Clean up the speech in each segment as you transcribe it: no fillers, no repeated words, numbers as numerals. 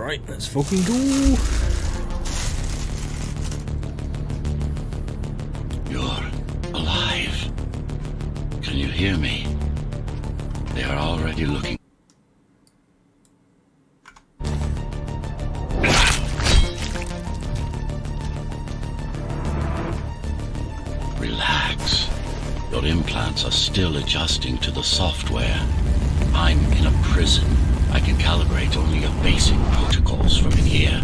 Right, let's fucking go. You're alive. Can you hear me? They are already looking. Relax. Your implants are still adjusting to the software. I'm in a prison. I can calibrate only your basic protocols from in here.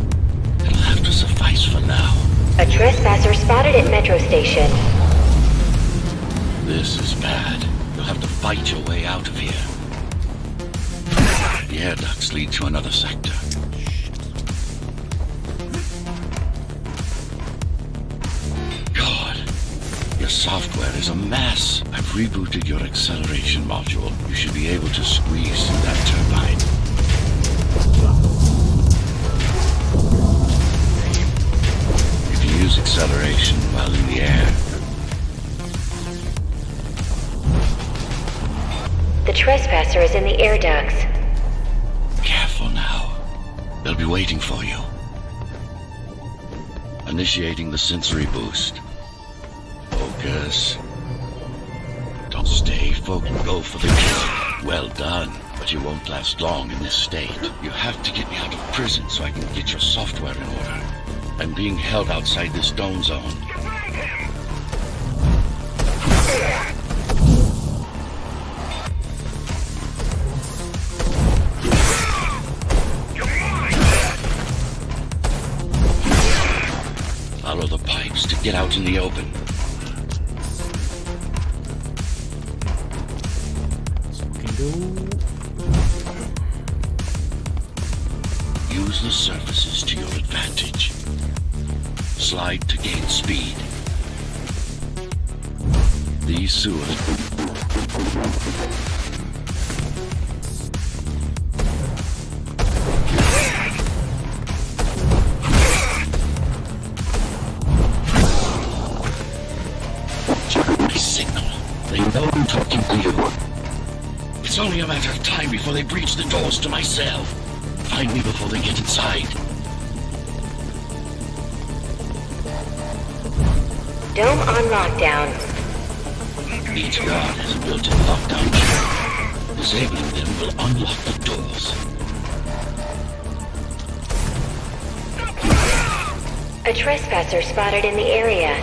It'll have to suffice for now. A trespasser spotted at Metro Station. This is bad. You'll have to fight your way out of here. The air ducts lead to another sector. God, your software is a mess. I've rebooted your acceleration module. You should be able to squeeze through that turbine. You can use acceleration while in the air. The trespasser is in the air ducts. Careful now. They'll be waiting for you. Initiating the sensory boost. Focus. Don't stay focused. Go for the kill. Well done. But you won't last long in this state. You have to get me out of prison so I can get your software in order. I'm being held outside this dome zone. Follow the pipes to get out in the open. Let's fucking go. Use the surfaces to your advantage. Slide to gain speed. These sewers... They know I'm talking to you. It's only a matter of time before they breach the doors to my cell. Find me before they get inside. Dome on lockdown. Each guard has a built-in lockdown key. Disabling them will unlock the doors. A trespasser spotted in the area.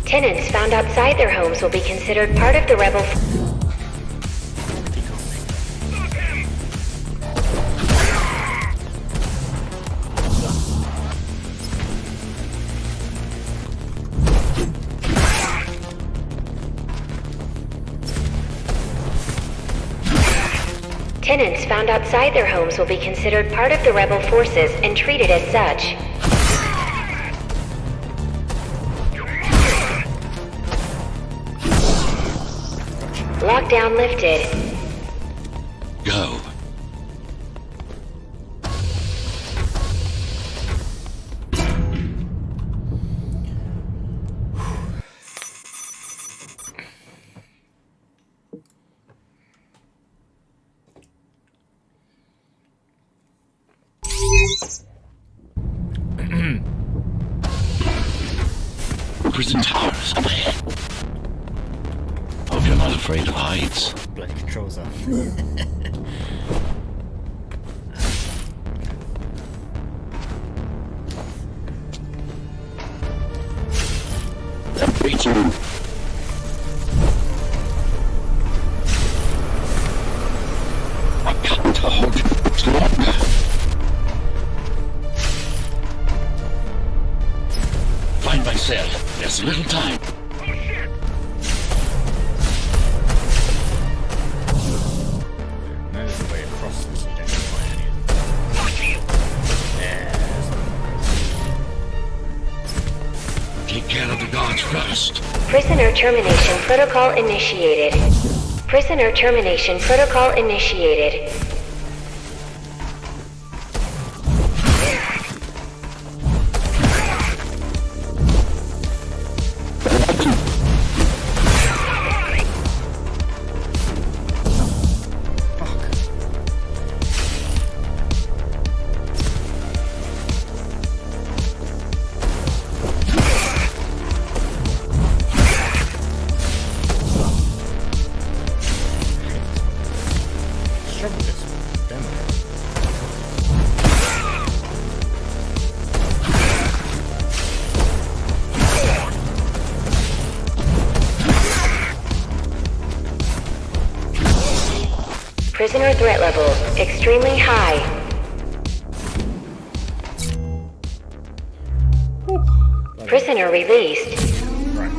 Tenants found outside their homes will be considered part of the rebel... Tenants found outside their homes will be considered part of the rebel forces and treated as such. Lockdown lifted. Go. Prison towers up ahead. Hope you're not afraid of heights. Bloody controls off. Me too. I can't hold it much longer. Find my cell. There's little time. There's a way across this. You don't find any. Yes. Prisoner termination protocol initiated. Prisoner termination protocol initiated. Struggle with this. Damn it. Prisoner threat level extremely high. Prisoner released. Right.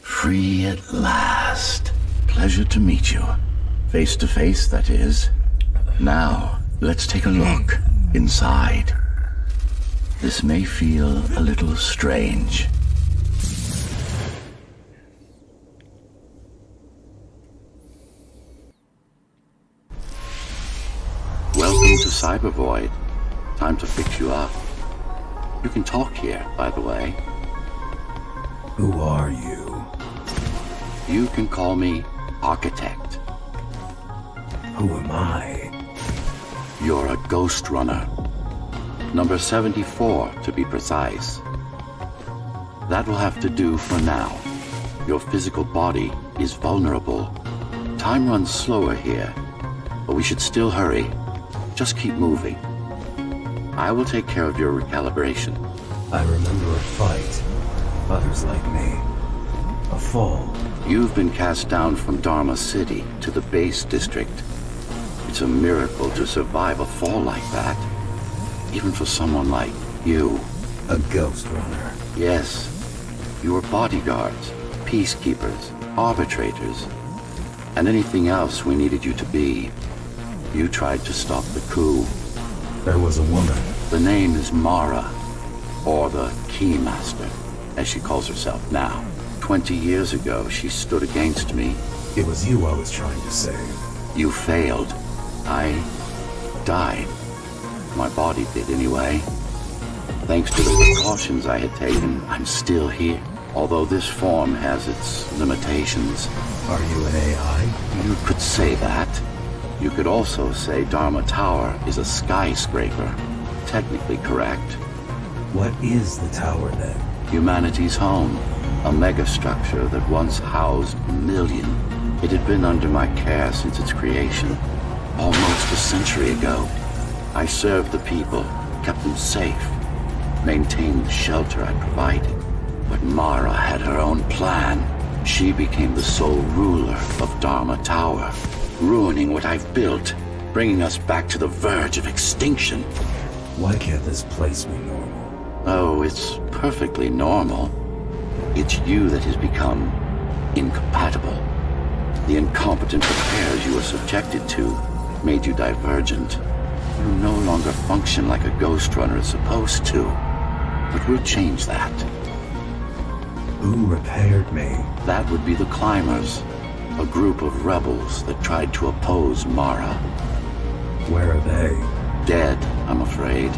Free at last. Pleasure to meet you. Face to face, that is. Now, let's take a look inside. This may feel a little strange. Welcome to Cyber Void. Time to fix you up. You can talk here, by the way. Who are you? You can call me Architect. Who am I? You're a Ghostrunner. Number 74, to be precise. That will have to do for now. Your physical body is vulnerable. Time runs slower here, but we should still hurry. Just keep moving. I will take care of your recalibration. I remember a fight. Others like me. A fall. You've been cast down from Dharma City to the base district. It's a miracle to survive a fall like that. Even for someone like you. A Ghostrunner. Yes. You were bodyguards, peacekeepers, arbitrators, and anything else we needed you to be. You tried to stop the coup. There was a woman. The name is Mara, or the Keymaster, as she calls herself now. 20 years ago, she stood against me. It was you I was trying to save. You failed. I died. My body did anyway. Thanks to the precautions I had taken, I'm still here. Although this form has its limitations. Are you an AI? You could say that. You could also say Dharma Tower is a skyscraper. Technically correct. What is the tower then? Humanity's home. A megastructure that once housed a million. It had been under my care since its creation. Almost a century ago. I served the people, kept them safe, maintained the shelter I provided. But Mara had her own plan. She became the sole ruler of Dharma Tower, ruining what I've built, bringing us back to the verge of extinction. Why can't this place be normal? Oh, it's perfectly normal. It's you that has become incompatible. The incompetent repairs you were subjected to made you divergent. You no longer function like a Ghostrunner is supposed to. But we'll change that. Who repaired me? That would be the Climbers, a group of rebels that tried to oppose Mara. Where are they? Dead, I'm afraid.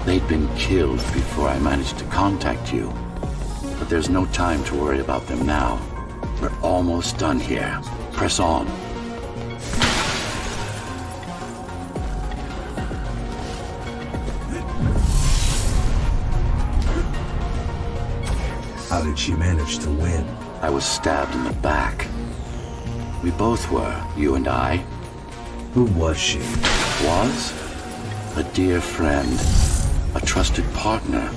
They'd been killed before I managed to contact you. But there's no time to worry about them now. We're almost done here. Press on. How did she manage to win? I was stabbed in the back. We both were, you and I. Who was she? Was? A dear friend. A trusted partner.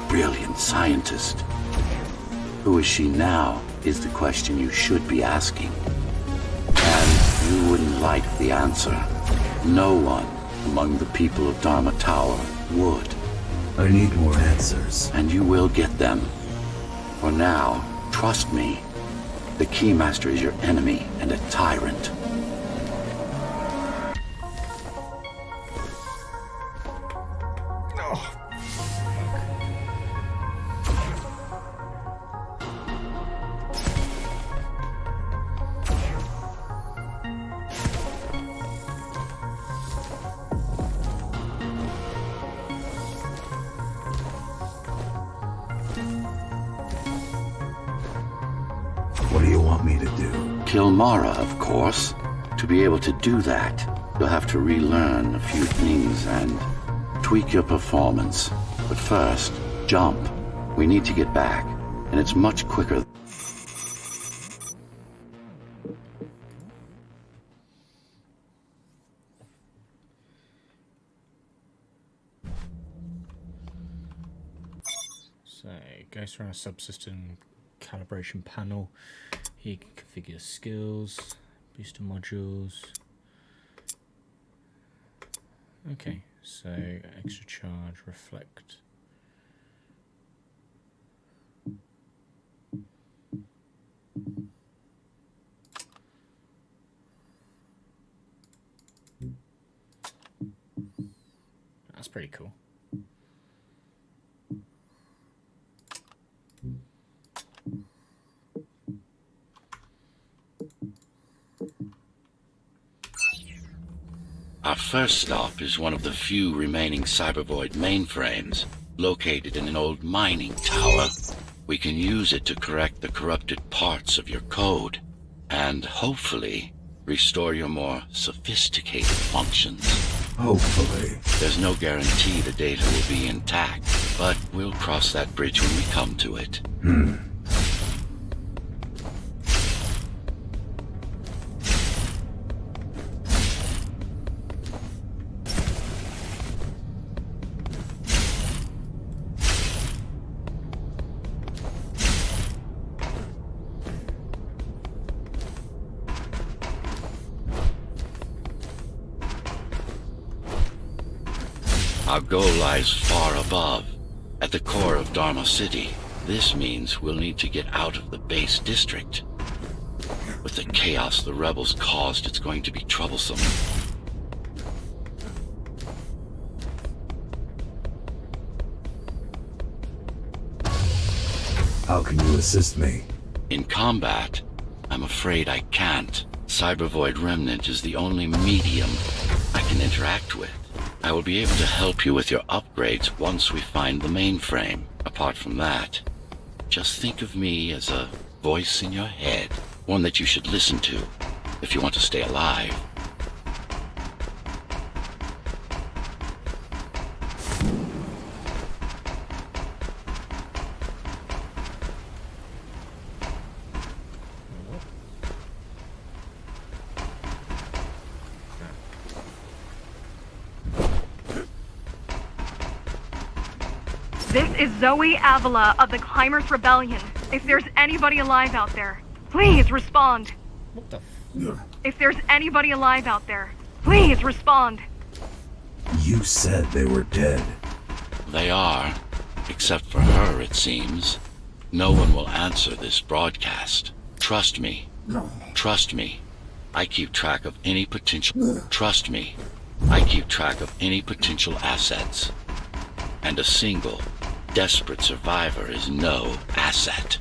Brilliant scientist. Who is she now is the question you should be asking. And you wouldn't like the answer. No one among the people of Dharma Tower would. I need more answers. And you will get them. For now, trust me. The Keymaster is your enemy and a tyrant. What do you want me to do? Kill Mara, of course. To be able to do that, you'll have to relearn a few things and tweak your performance. But first, jump. We need to get back, and it's much quicker. So, Ghostrunner subsystem calibration panel. Here you can configure skills, booster modules. Okay, so extra charge, reflect. That's pretty cool. Our first stop is one of the few remaining Cybervoid mainframes, located in an old mining tower. We can use it to correct the corrupted parts of your code, and hopefully restore your more sophisticated functions. Hopefully. There's no guarantee the data will be intact, but we'll cross that bridge when we come to it. Our goal lies far above, at the core of Dharma City. This means we'll need to get out of the base district. With the chaos the rebels caused, it's going to be troublesome. How can you assist me? In combat, I'm afraid I can't. Cybervoid Remnant is the only medium I can interact with. I will be able to help you with your upgrades once we find the mainframe. Apart from that, just think of me as a voice in your head, one that you should listen to if you want to stay alive. This is Zoe Avila of the Climbers Rebellion. If there's anybody alive out there, please respond. What the f? If there's anybody alive out there, please respond. You said they were dead. They are, except for her, it seems. No one will answer this broadcast. Trust me. Trust me. I keep track of any potential... Trust me. I keep track of any potential assets. And a single, desperate survivor is no asset.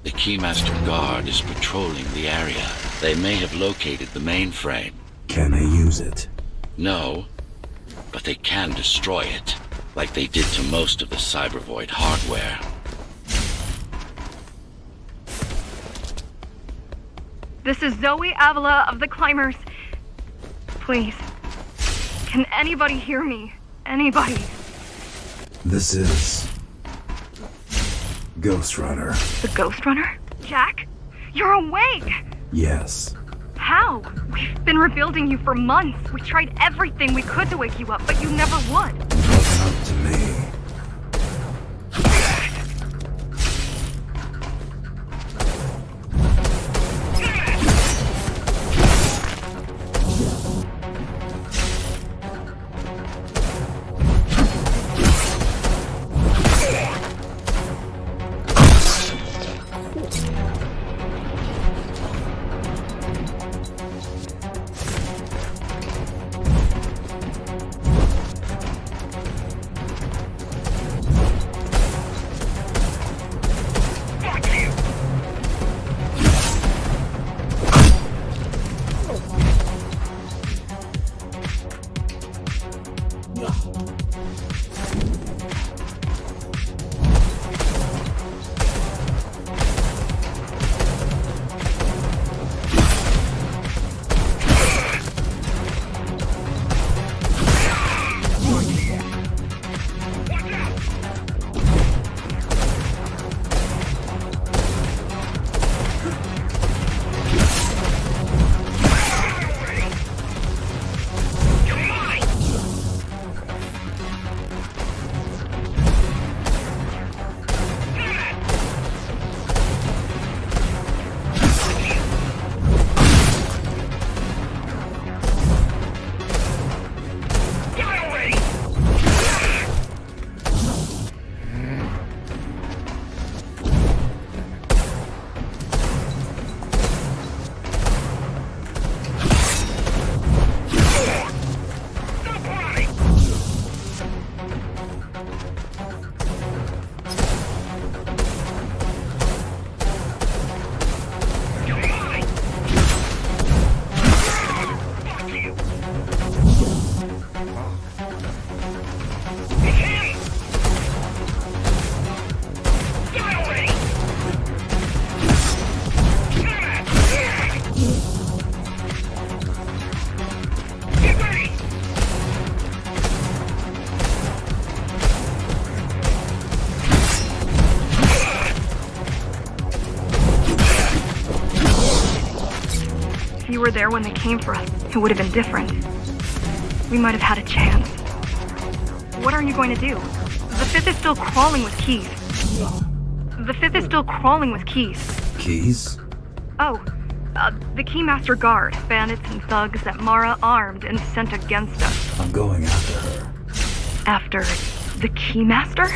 The Keymaster Guard is patrolling the area. They may have located the mainframe. Can they use it? No, but they can destroy it, like they did to most of the Cybervoid hardware. This is Zoe Avila of the Climbers. Please, can anybody hear me? Anybody? This is... Ghostrunner. The Ghostrunner? Jack? You're awake! Yes. How? We've been rebuilding you for months. We tried everything we could to wake you up, but you never would. It wasn't up to me. If you were there when they came for us, it would have been different. We might have had a chance. What are you going to do? The Fifth is still crawling with keys. The Fifth is still crawling with keys. Keys? Oh, the Keymaster Guard, bandits and thugs that Mara armed and sent against us. I'm going after her. After the Keymaster?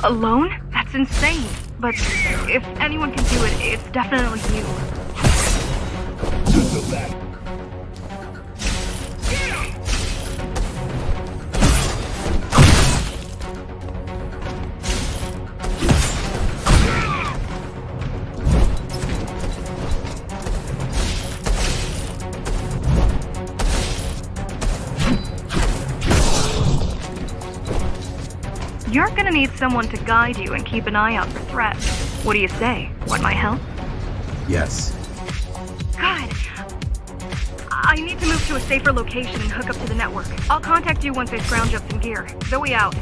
Alone? That's insane. But if anyone can do it, it's definitely you. You're gonna need someone to guide you and keep an eye out for threats. What do you say? Want my help? Yes. Good. I need to move to a safer location and hook up to the network. I'll contact you once I scrounge up some gear. Zoe out.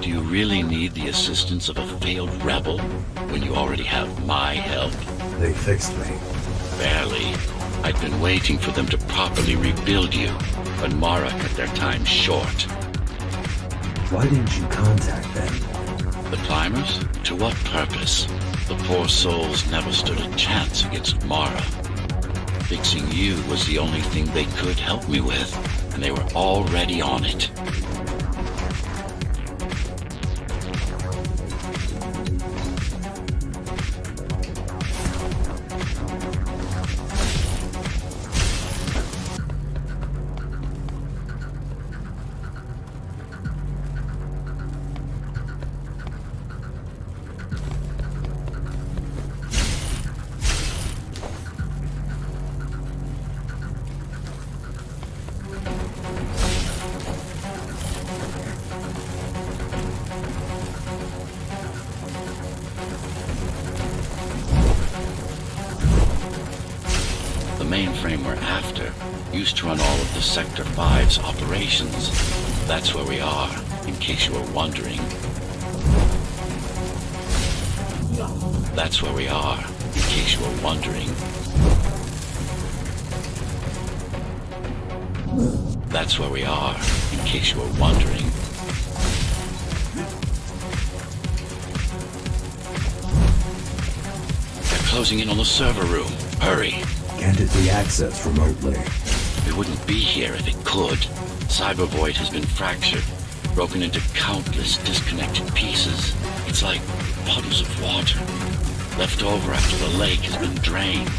Do you really need the assistance of a failed rebel when you already have my help? They fixed me. Barely. I'd been waiting for them to properly rebuild you, but Mara cut their time short. Why didn't you contact them? The climbers? To what purpose? The poor souls never stood a chance against Mara. Fixing you was the only thing they could help me with, and they were already on it. The mainframe we're after used to run all of the Sector 5's operations. That's where we are, in case you were wondering. That's where we are, in case you were wondering. That's where we are, in case you were wondering. They're closing in on the server room. Hurry! Can't it be accessed remotely? It wouldn't be here if it could. Cyber Void has been fractured, broken into countless disconnected pieces. It's like puddles of water, left over after the lake has been drained.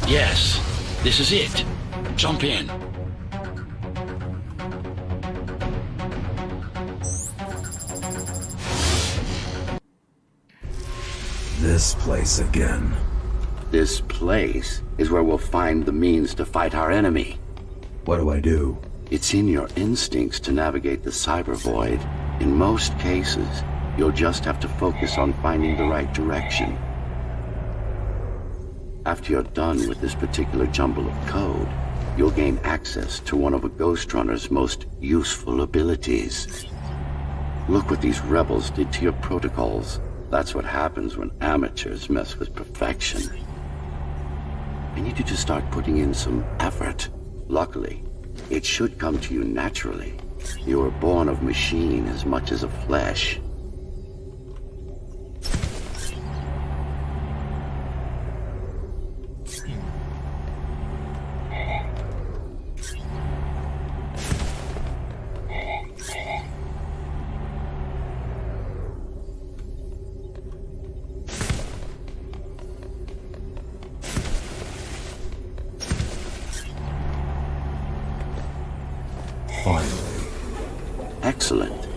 Yes, this is it. Jump in. This place again. This place is where we'll find the means to fight our enemy. What do I do? It's in your instincts to navigate the cyber void. In most cases, you'll just have to focus on finding the right direction. After you're done with this particular jumble of code, you'll gain access to one of a Ghostrunner's most useful abilities. Look what these rebels did to your protocols. That's what happens when amateurs mess with perfection. I need you to start putting in some effort. Luckily, it should come to you naturally. You were born of machine as much as of flesh. Finally. Excellent.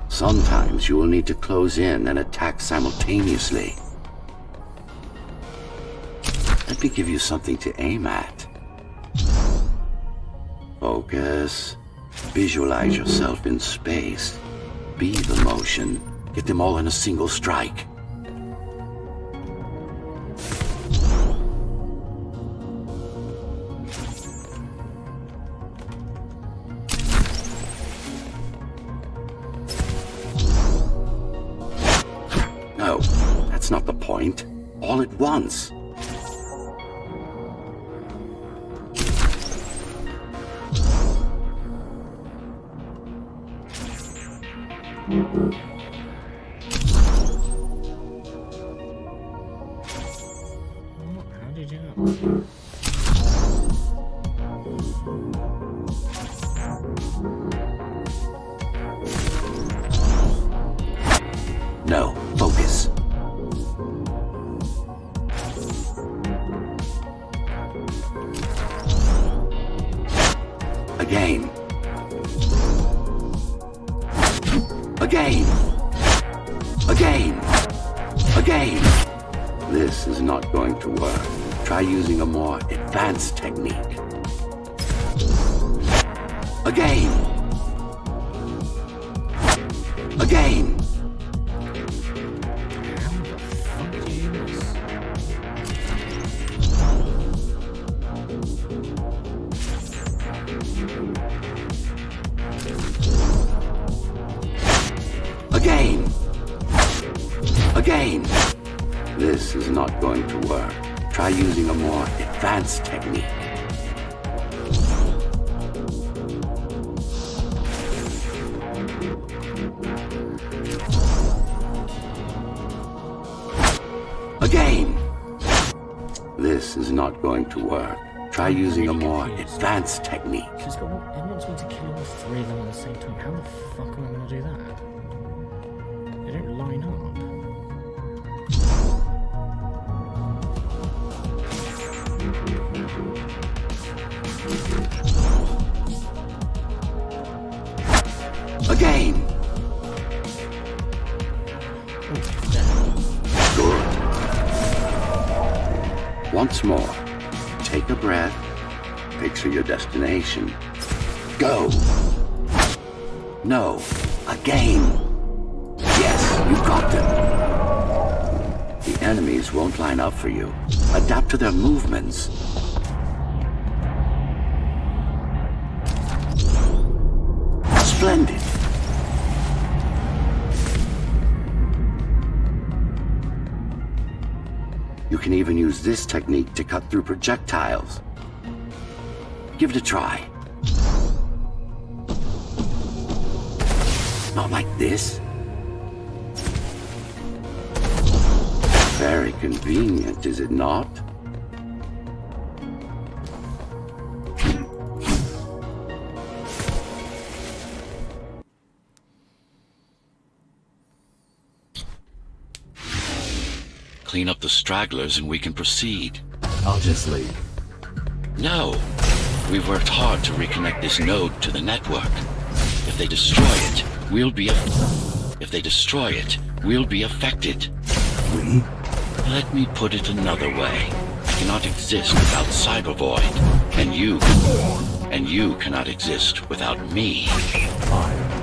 Sometimes you will need to close in and attack simultaneously. Let me give you something to aim at. Focus. Visualize yourself in space. Be the motion. Get them all in a single strike. No, that's not the point. All at once. How did you do that? No, focus. Again. Again. Again. Again. This is not going to work. Try using a more advanced technique. Again. Again. How the fuck do you do this? Again. Again. This is not going to work. Try using a more advanced technique. Again. This is not going to work. Try using a more advanced technique. She's got everyone's going to kill all three of them at the same time. How the fuck am I going to do that? They don't line up. Again. Good. Once more. Take a breath. Picture your destination. Go. No. Again. Yes, you got them. The enemies won't line up for you. Adapt to their movements. Splendid. You can even use this technique to cut through projectiles. Give it a try. Not like this. Very convenient, is it not? clean up the stragglers and we can proceed. I'll just leave. No. We've worked hard to reconnect this node to the network. If they destroy it, we'll be affected. We? Let me put it another way. I cannot exist without Cyber Void, and you cannot exist without me. Fine.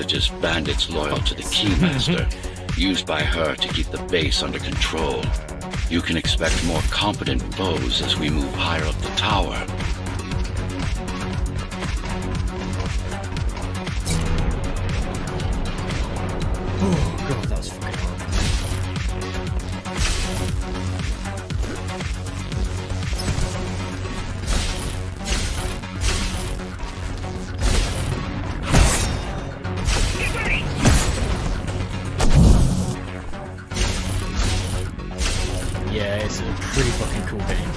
are just bandits loyal to the Keymaster, used by her to keep the base under control. You can expect more competent foes as we move higher up the tower. Oh god, that was fucking horrible. Yeah, it's a pretty fucking cool game.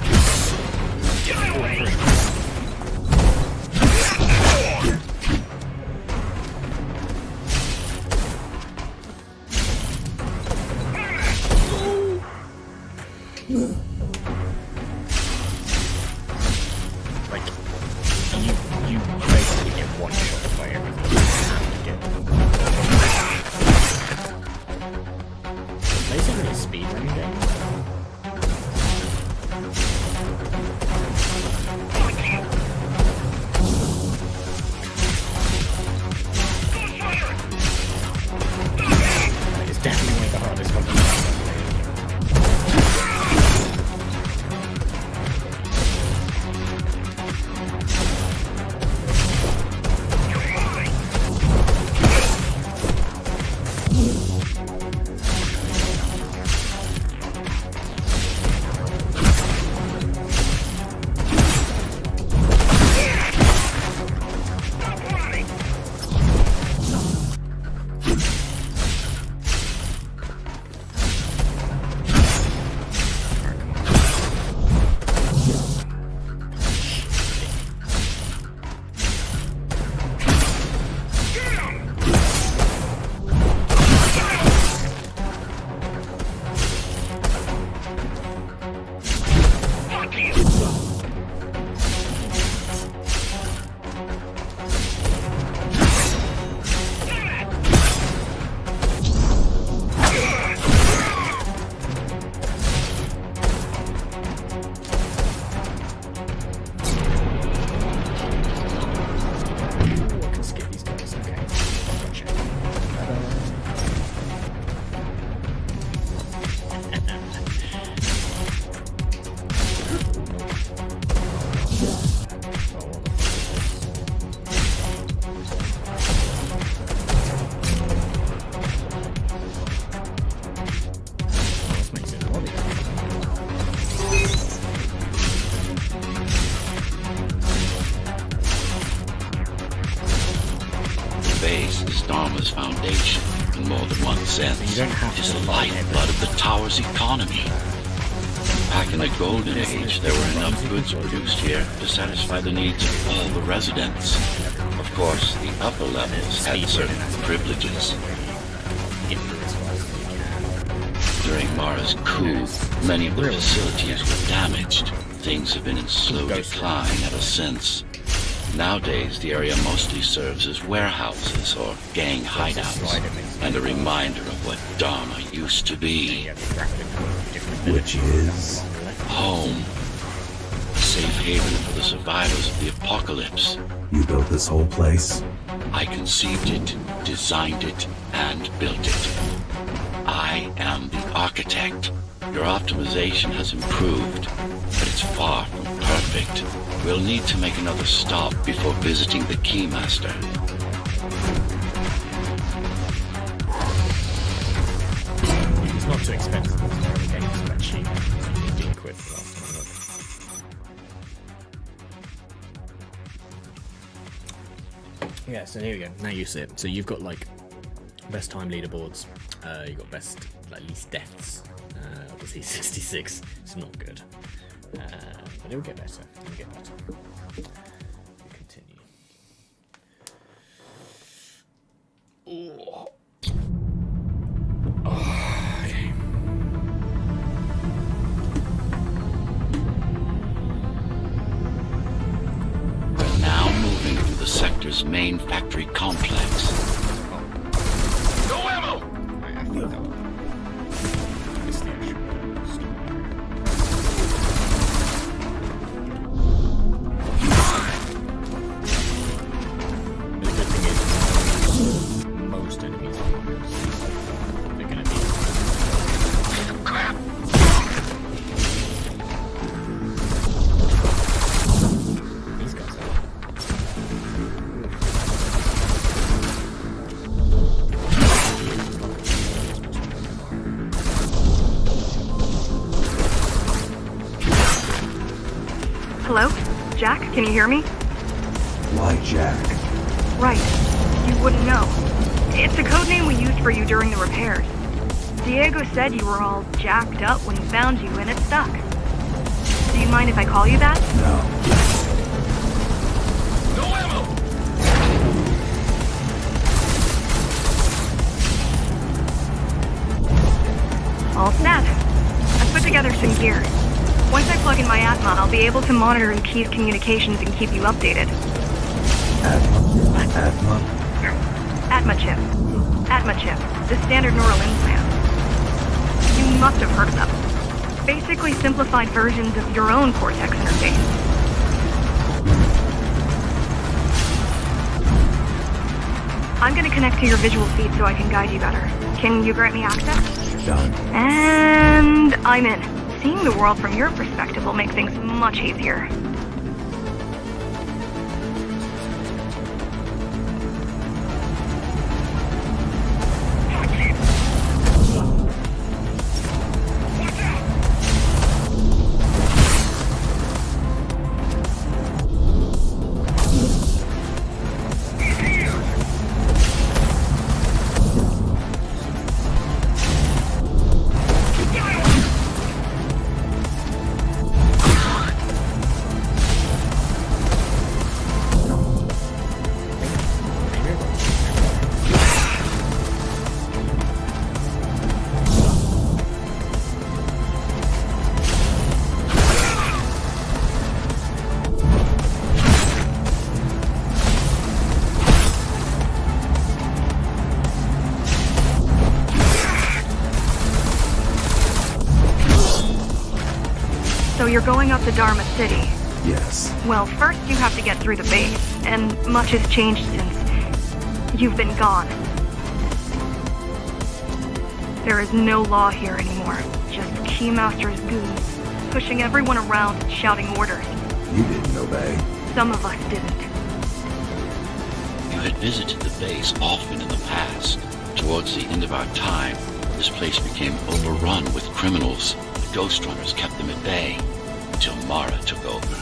Like, you basically get one shot by everything you have to get. Basically a speedrunning game. It's definitely one of the hardest fucking games. Dharma's foundation, in more than one sense. You don't have it is to the lifeblood of the tower's economy. Back in the Golden Age, there were enough goods produced here to satisfy the needs of all the residents. Of course, the upper levels had certain privileges. During Mara's coup, many of the facilities were damaged. Things have been in slow decline ever since. Nowadays, the area mostly serves as warehouses or gang hideouts, and a reminder of what Dharma used to be. Which is home. A safe haven for the survivors of the apocalypse. You built this whole place? I conceived it, designed it, and built it. I am the architect. Your optimization has improved, but it's far from perfect. We'll need to make another stop before visiting the Keymaster. It's not too expensive. The game's quite cheap. 15 quid for last time. Yeah, so here we go. Now you see it. So you've got like best time leaderboards. You've got best like least deaths. Obviously 66. It's not good. But it'll get better. It'll get better. Continue. Oh. Okay. We're now moving through the sector's main factory complex. No ammo! I feel that one. It's the actual story. The good thing is, Hello? Jack, can you hear me? Why Jack? Right. You wouldn't know. It's a code name we used for you during the repairs. Diego said you were all jacked up when he found you, and it stuck. Do you mind if I call you that? No. No ammo! All set. I've put together some gear. Once I plug in my Atma, I'll be able to monitor Key's communications and keep you updated. Atma? Atma chip. Atma chip. The standard neural implant. You must have heard of them. Basically simplified versions of your own Cortex interface. I'm gonna connect to your visual feed so I can guide you better. Can you grant me access? Done. And I'm in. Seeing the world from your perspective will make things much easier. So you're going up to Dharma City. Yes. Well, first you have to get through the base, and much has changed since you've been gone. There is no law here anymore, just Keymaster's goons, pushing everyone around and shouting orders. You didn't obey. Some of us didn't. You had visited the base often in the past. Towards the end of our time, this place became overrun with criminals. The Ghostrunners kept them at bay until Mara took over.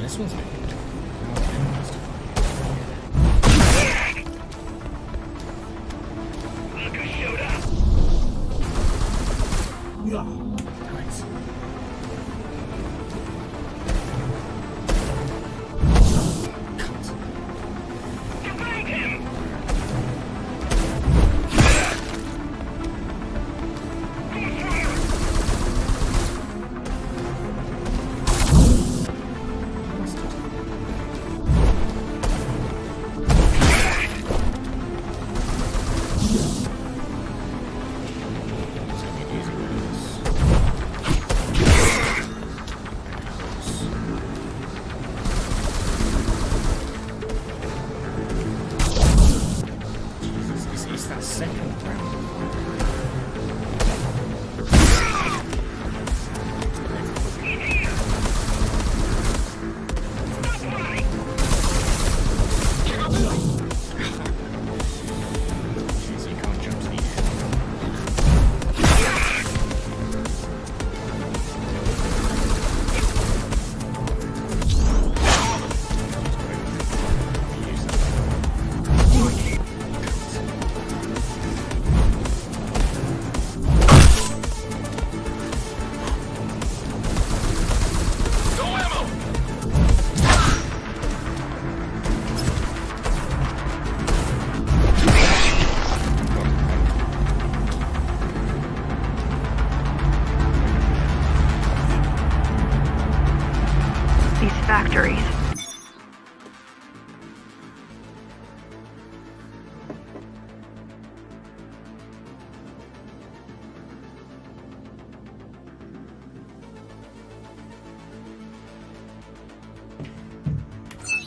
This one's good. Nice. It's that second round. Jeez, you can't jump to the end. These factories.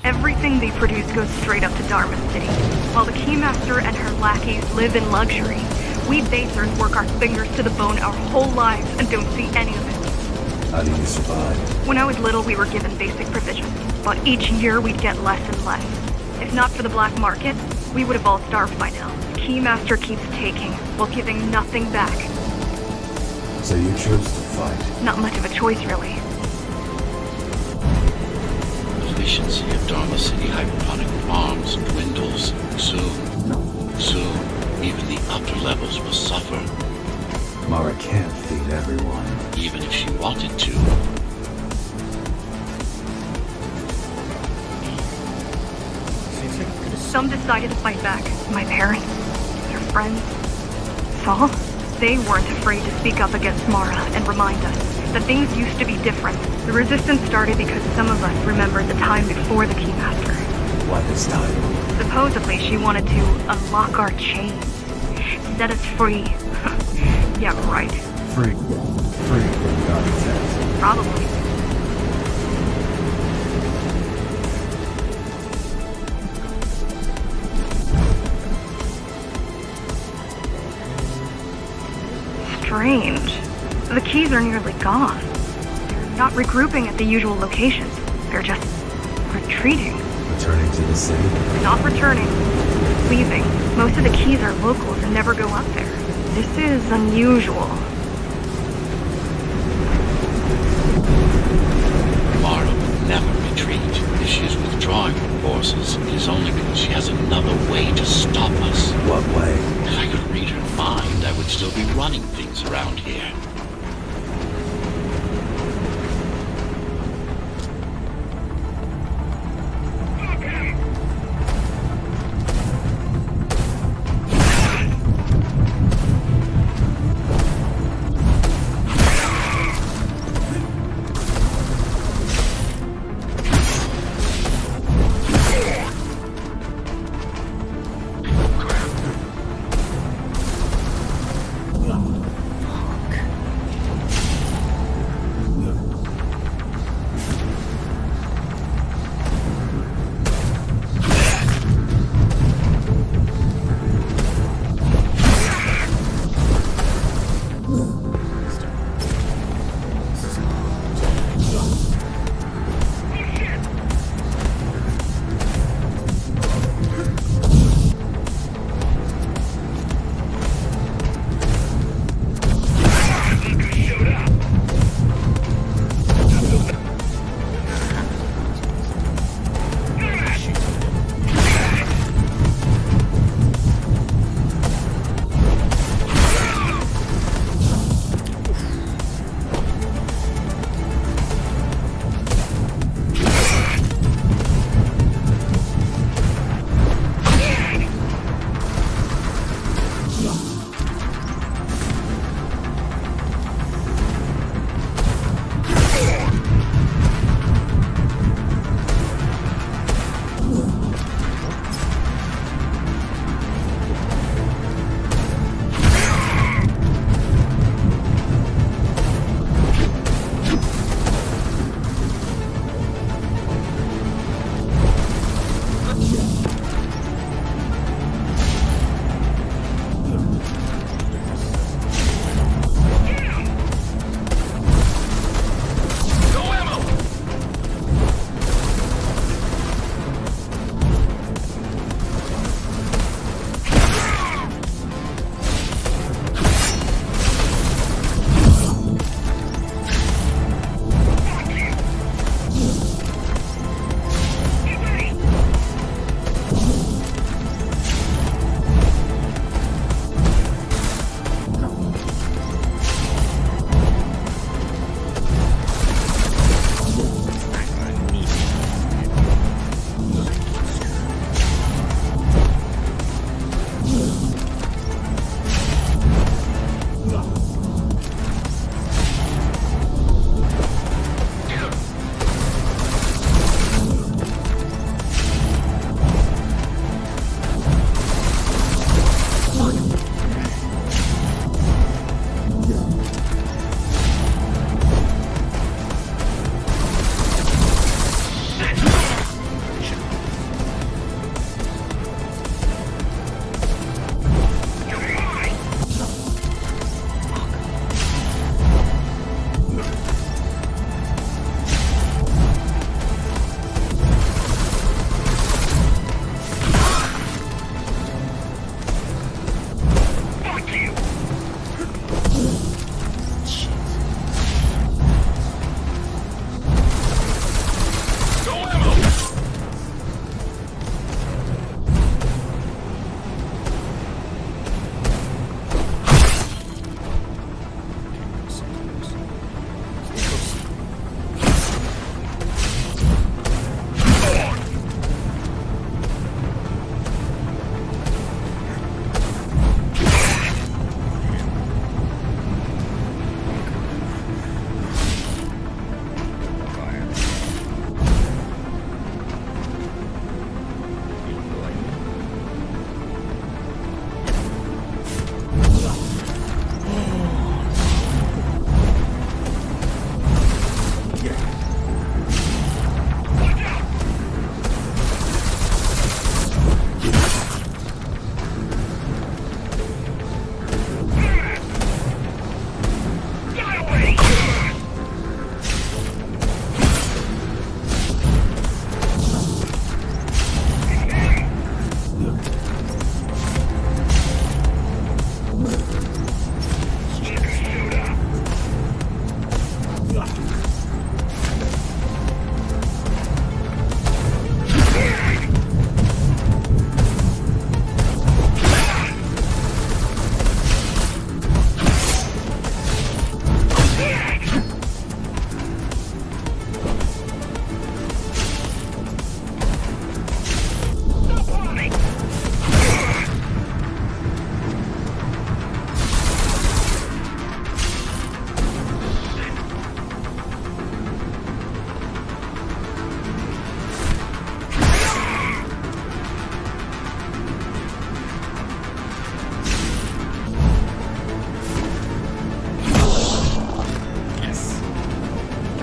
Everything they produce goes straight up to Dharma City, while the Keymaster and her lackeys live in luxury. We basers work our fingers to the bone our whole lives and don't see any of it. How do you survive? When I was little, we were given basic provisions, but each year we'd get less and less. If not for the black market, we would have all starved by now. Keymaster keeps taking, while giving nothing back. So you chose to fight. Not much of a choice, really. Efficiency of Dharma City hydroponic farms dwindles. Soon, even the upper levels will suffer. Mara can't feed everyone. Even if she wanted to. Some decided to fight back. My parents, their friends. Saul? They weren't afraid to speak up against Mara and remind us that things used to be different. The resistance started because some of us remembered the time before the Keymaster. Why this time? Supposedly she wanted to unlock our chains. Set us free. Yeah, right. Free from God's hands. Probably. Strange. The keys are nearly gone. They're not regrouping at the usual locations. They're just retreating. Returning to the city? Not returning. Leaving. Most of the keys are locals and never go up there. This is unusual. Mara would never retreat. If she is withdrawing from forces, it is only because she has another way to stop us. What way? If I could read her mind, I would still be running things around here.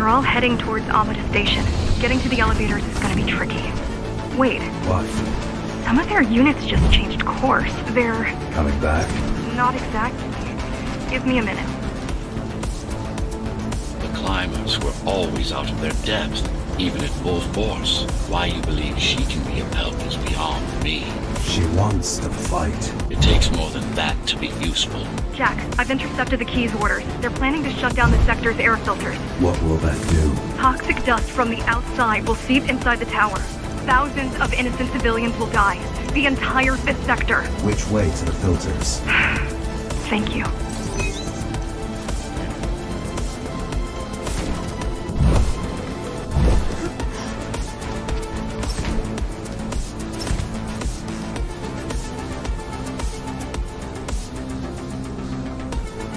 They're all heading towards Amada Station. Getting to the elevators is gonna be tricky. Wait, What? some of their units just changed course. They're... Coming back? not exactly. Give me a minute. The climbers were always out of their depth, even at full force. Why you believe she can be of help is beyond me. She wants to fight. It takes more than that to be useful. Jack, I've intercepted the Key's orders. They're planning to shut down the sector's air filters. What will that do? Toxic dust from the outside will seep inside the tower. Thousands of innocent civilians will die. The entire 5th sector. Which way to the filters? Thank you.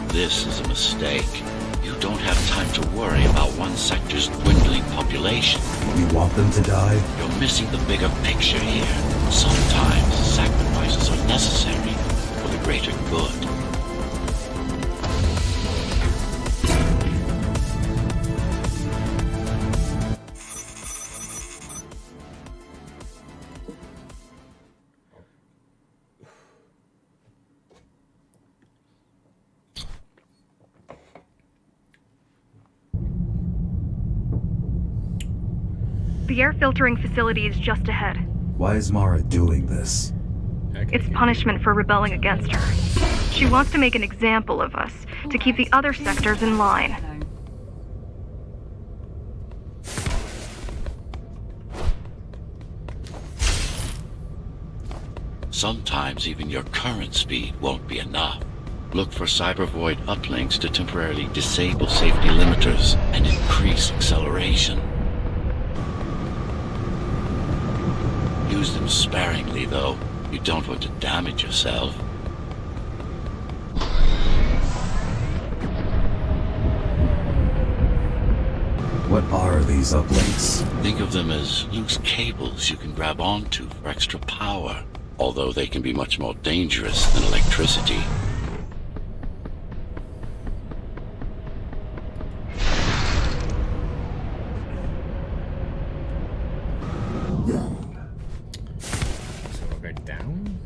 This is a mistake. You don't have time to worry about one sector's dwindling population. You want them to die? You're missing the bigger picture here. Sometimes sacrifices are necessary for the greater good. The air filtering facility is just ahead. Why is Mara doing this? Okay, It's punishment for rebelling against her. She wants to make an example of us, to keep the other sectors in line. Sometimes even your current speed won't be enough. Look for cybervoid uplinks to temporarily disable safety limiters and increase acceleration. Use them sparingly, though. You don't want to damage yourself. What are these uplinks? Think of them as loose cables you can grab onto for extra power, although they can be much more dangerous than electricity. So we'll go down.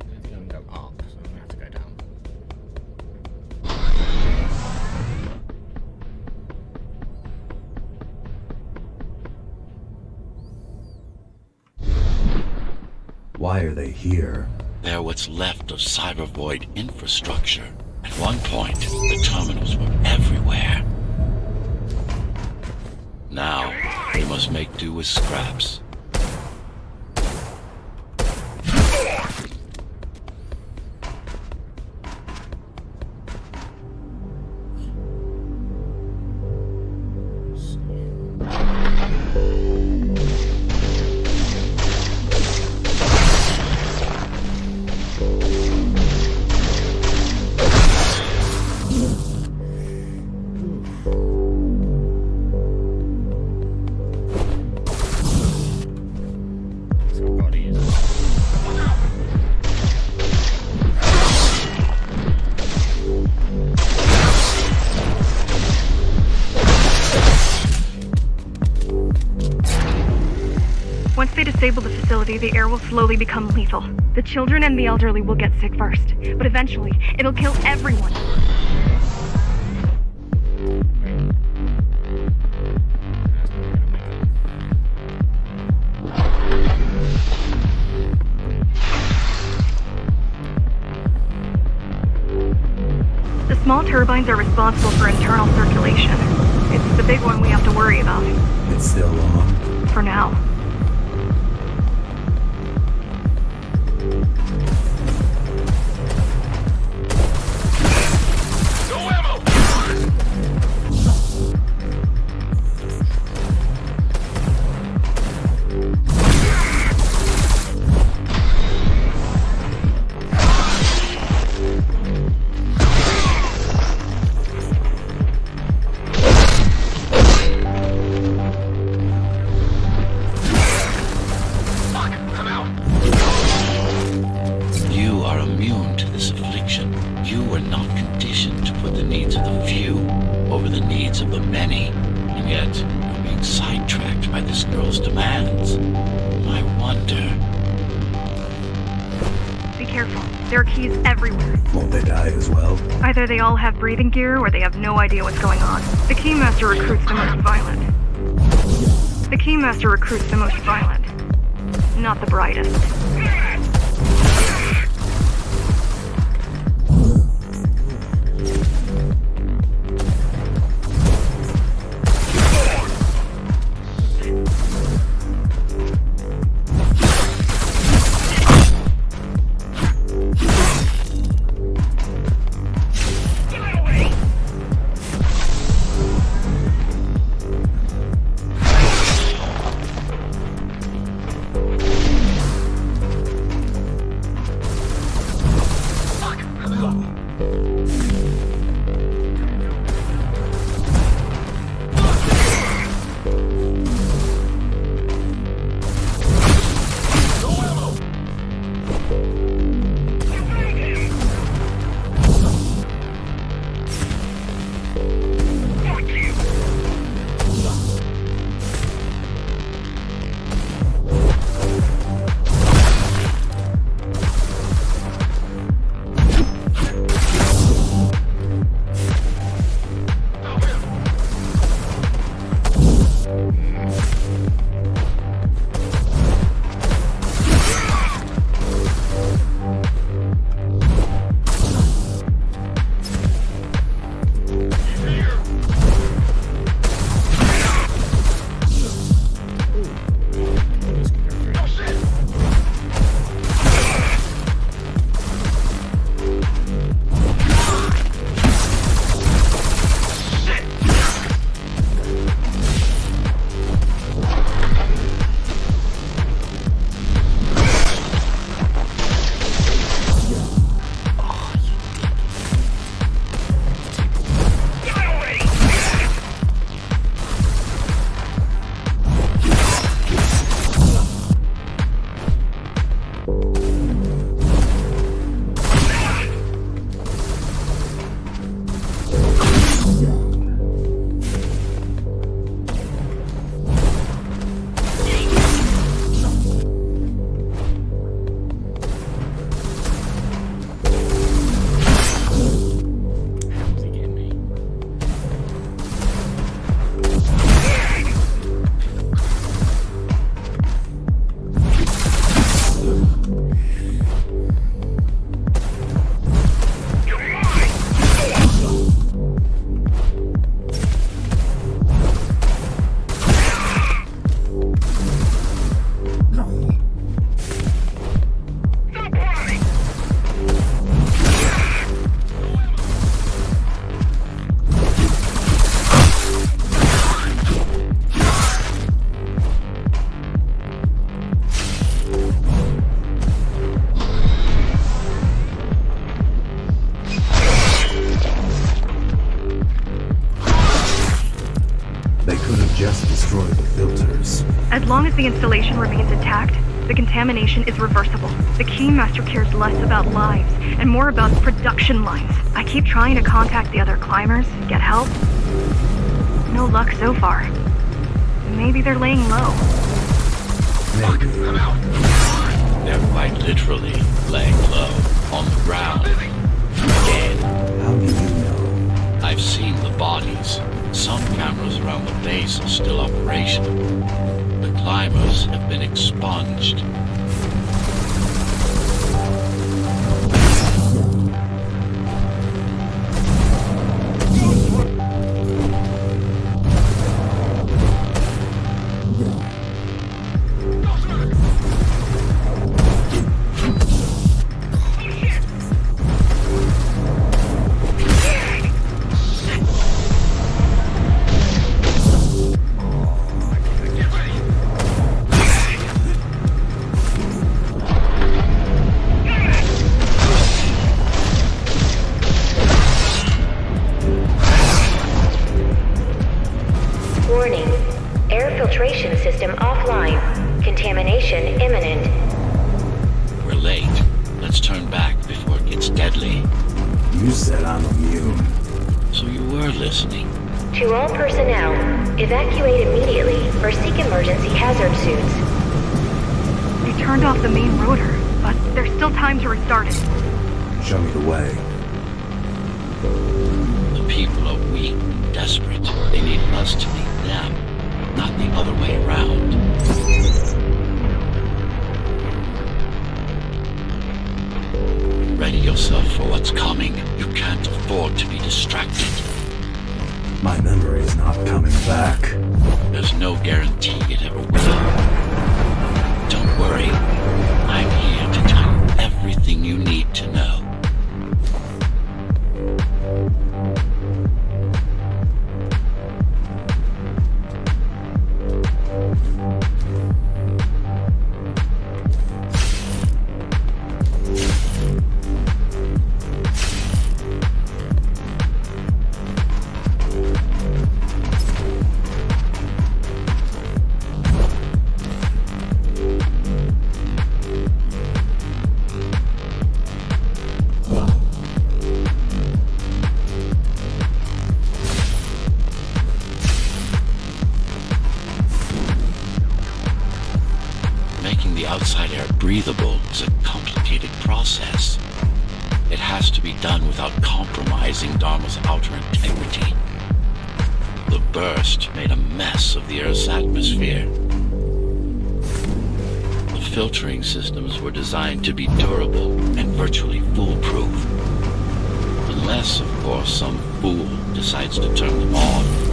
I think I can go up, so I'm gonna have to go down. Why are they here? They're what's left of cybervoid infrastructure. At one point, the terminals were everywhere. Now, they must make do with scraps. So I've got to use it. Once they disable the facility, the air will slowly become lethal. The children and the elderly will get sick first, but eventually, it'll kill everyone. The small turbines are responsible for internal circulation. It's the big one we have to worry about, It's still on. for now. needs of the many, and yet you're being sidetracked by this girl's demands. I wonder. Be careful. There are keys everywhere. Won't they die as well? Either they all have breathing gear or they have no idea what's going on. The Keymaster recruits the most violent. The Keymaster recruits the most violent. Not the brightest. As long as the installation remains intact, the contamination is reversible. The Keymaster cares less about lives and more about production lines. I keep trying to contact the other climbers, get help. No luck so far. Maybe they're laying low. Fuck, I'm out. They're quite literally laying low on the ground. Dead. How do you know? I've seen the bodies. Some cameras around the base are still operational. The climbers have been expunged. Warning. Air filtration system offline. Contamination imminent. We're late. Let's turn back before it gets deadly. You said I'm immune. So you were listening. To all personnel, evacuate immediately or seek emergency hazard suits. They turned off the main rotor, but there's still time to restart it. Show me the way. The people are weak, desperate. They need us to meet them, not the other way around. Ready yourself for what's coming. You can't afford to be distracted. My memory is not coming back. There's no guarantee it ever will. Don't worry. I'm here to tell you everything you need to know. Outside air breathable is a complicated process. It has to be done without compromising Dharma's outer integrity. The burst made a mess of the Earth's atmosphere. The filtering systems were designed to be durable and virtually foolproof. Unless, of course, some fool decides to turn them on.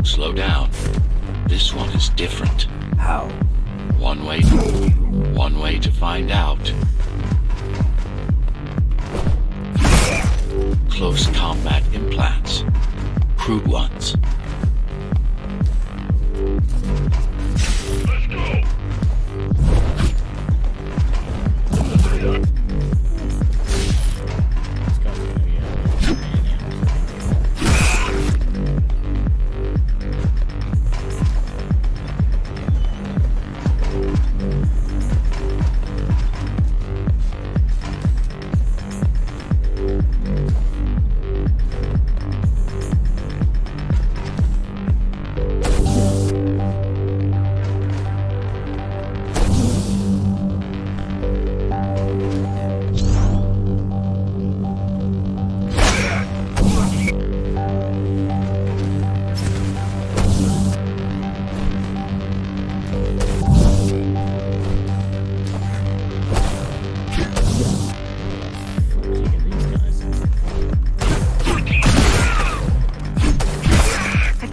Slow down. This one is different. How? One way to find out. Close combat implants. Crude ones.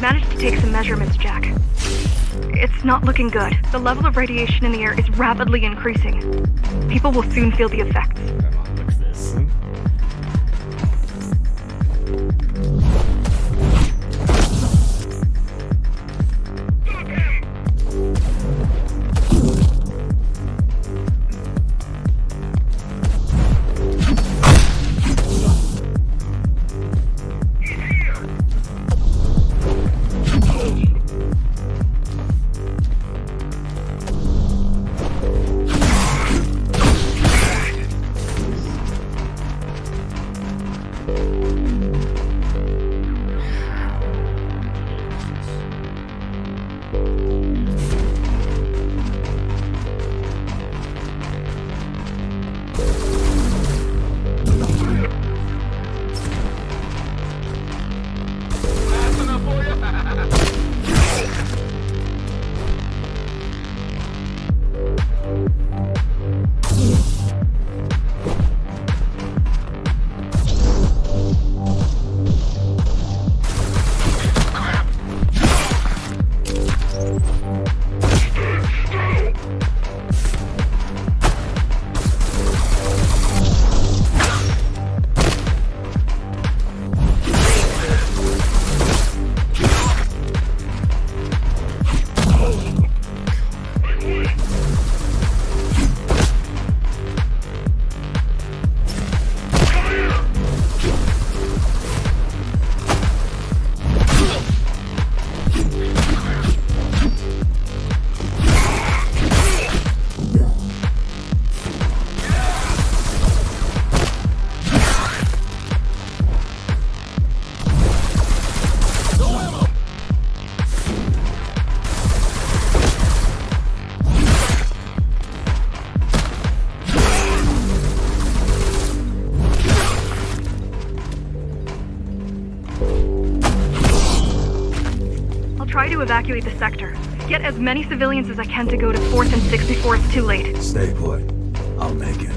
Managed to take some measurements, Jack. It's not looking good. The level of radiation in the air is rapidly increasing. People will soon feel the effects. Come on, look at this. try to evacuate the sector. Get as many civilians as I can to go to 4th and 64th too late. Stay put. I'll make it.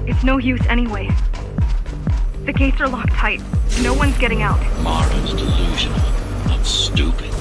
It's no use anyway. The gates are locked tight. No one's getting out. Mara's delusional, not stupid.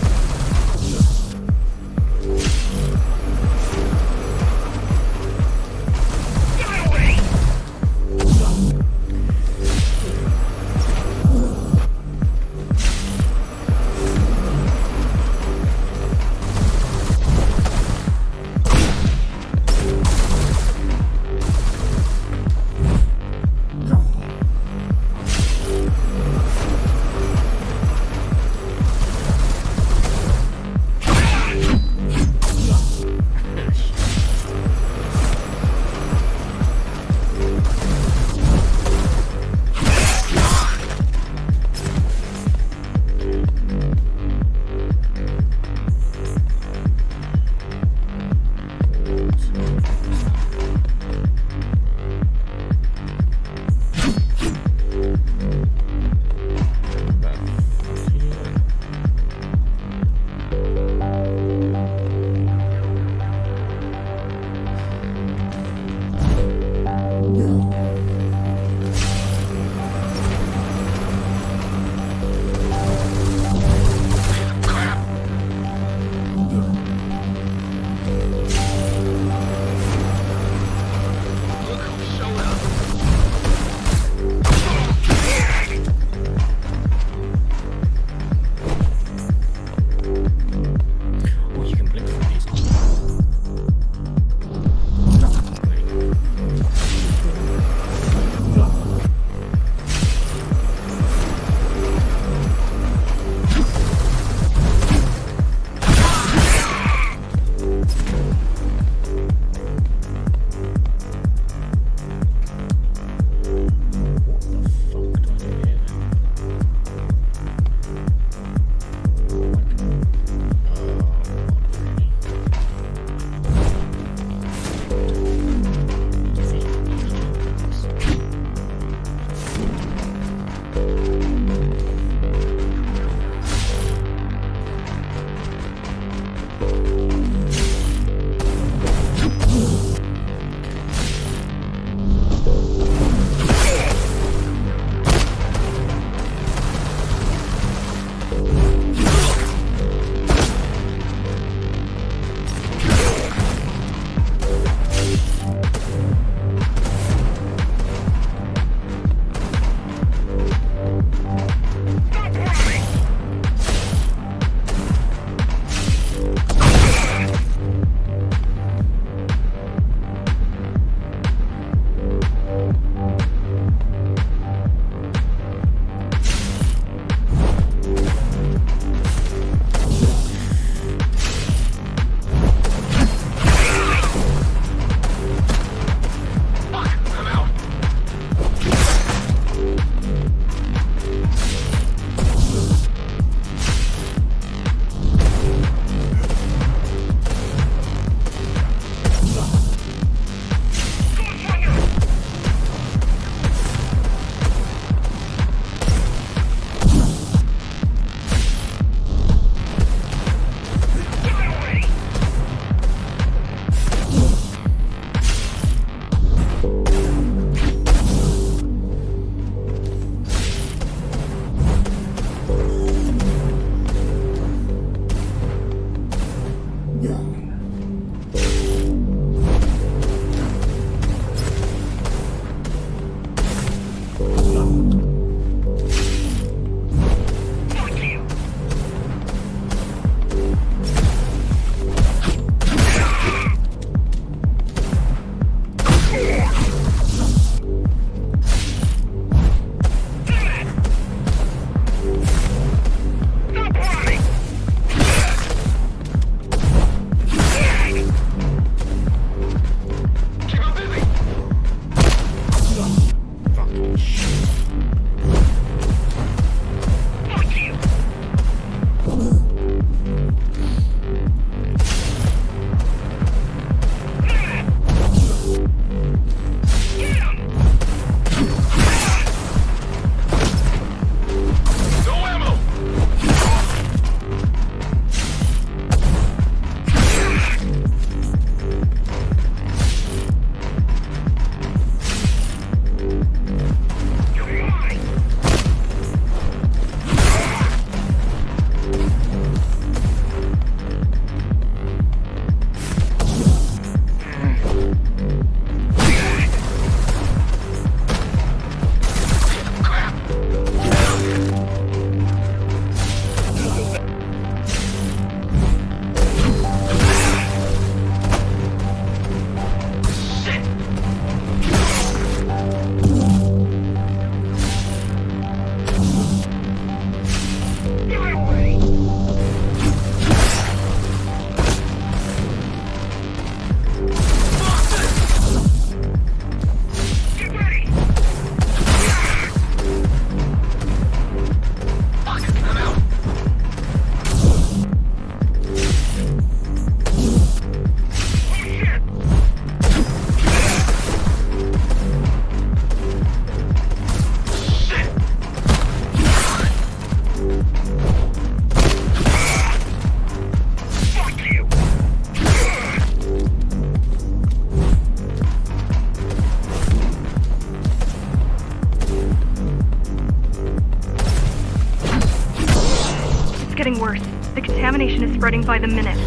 contamination is spreading by the minute.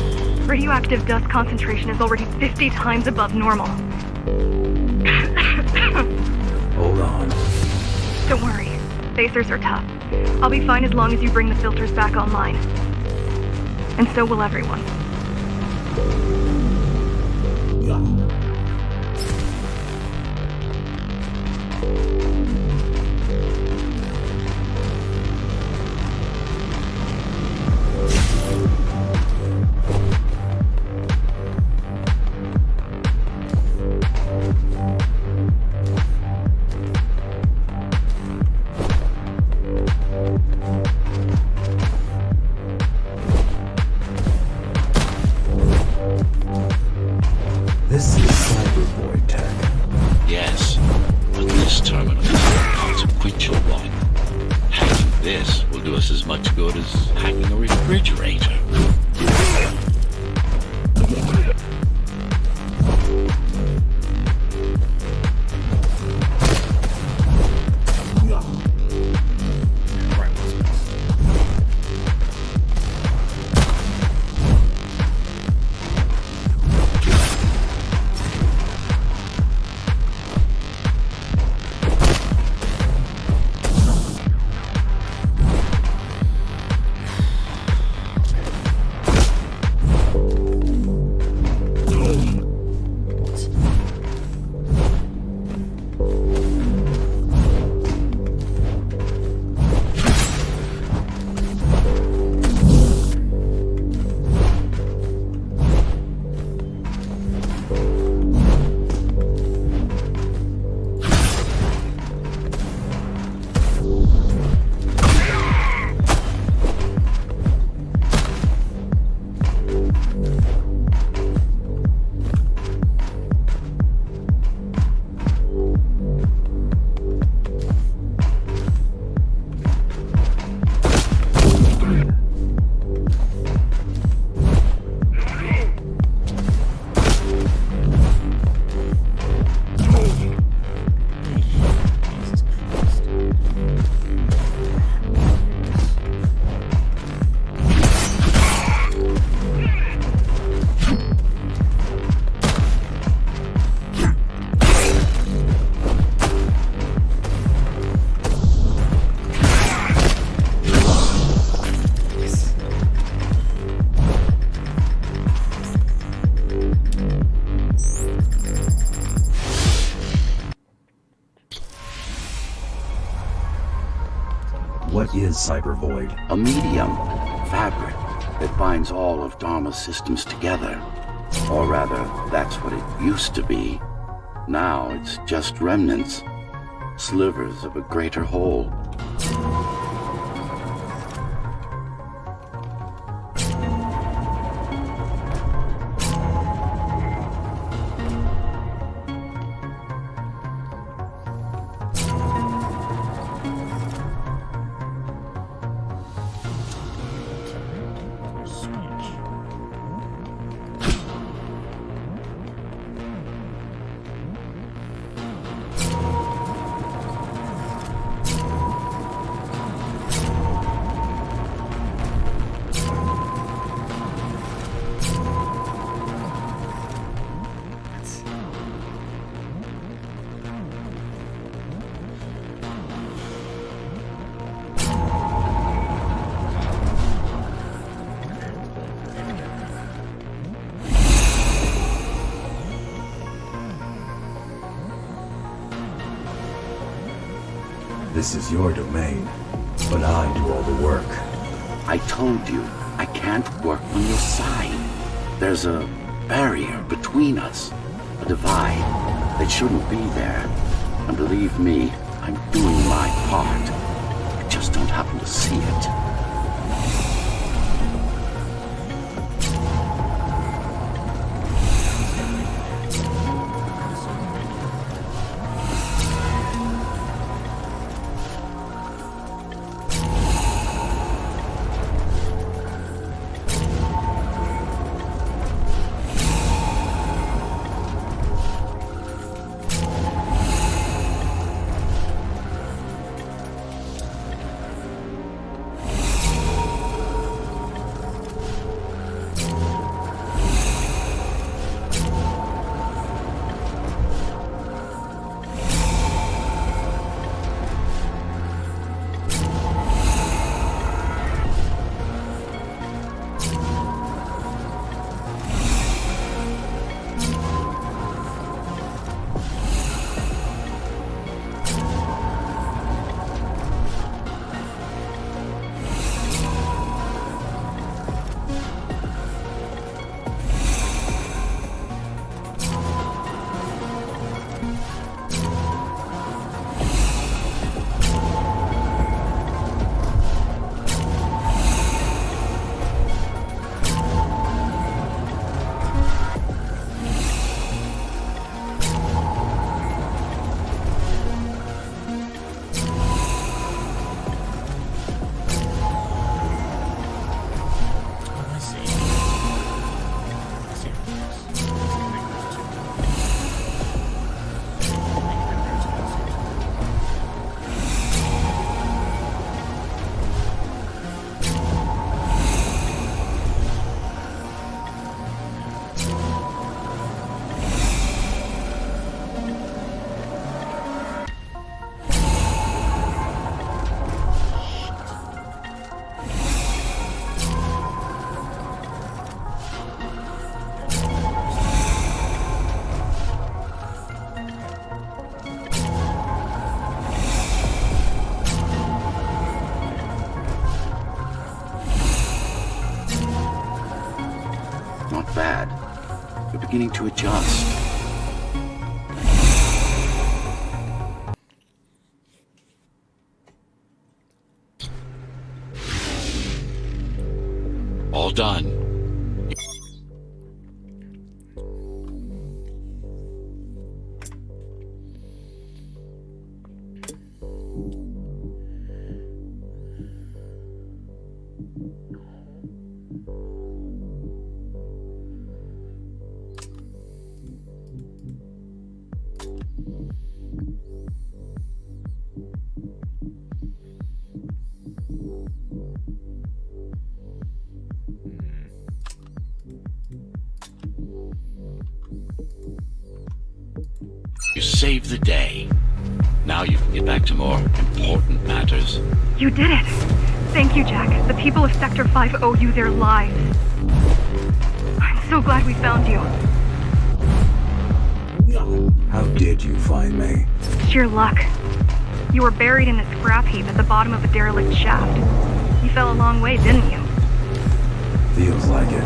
Radioactive dust concentration is already 50 times above normal. Hold on. Don't worry. Spacers are tough. I'll be fine as long as you bring the filters back online. And so will everyone. This is cybervoid tech. Yes, but this terminal is a consequential one. Hacking this will do us as much good as hacking a refrigerator. What is cybervoid? A medium, fabric, that binds all of Dharma's systems together. Or rather, that's what it used to be. Now it's just remnants, slivers of a greater whole. This is your domain, but I do all the work. I told you, I can't work on your side. There's a barrier between us, a divide that shouldn't be there. And believe me, I'm doing my part. I just don't happen to see it. not bad. You're beginning to adjust. All done. You saved the day. Now you can get back to more important matters. You did it! Thank you, Jack. The people of Sector 5 owe you their lives. I'm so glad we found you. How did you find me? Sheer luck. You were buried in a scrap heap at the bottom of a derelict shaft. You fell a long way, didn't you? Feels like it.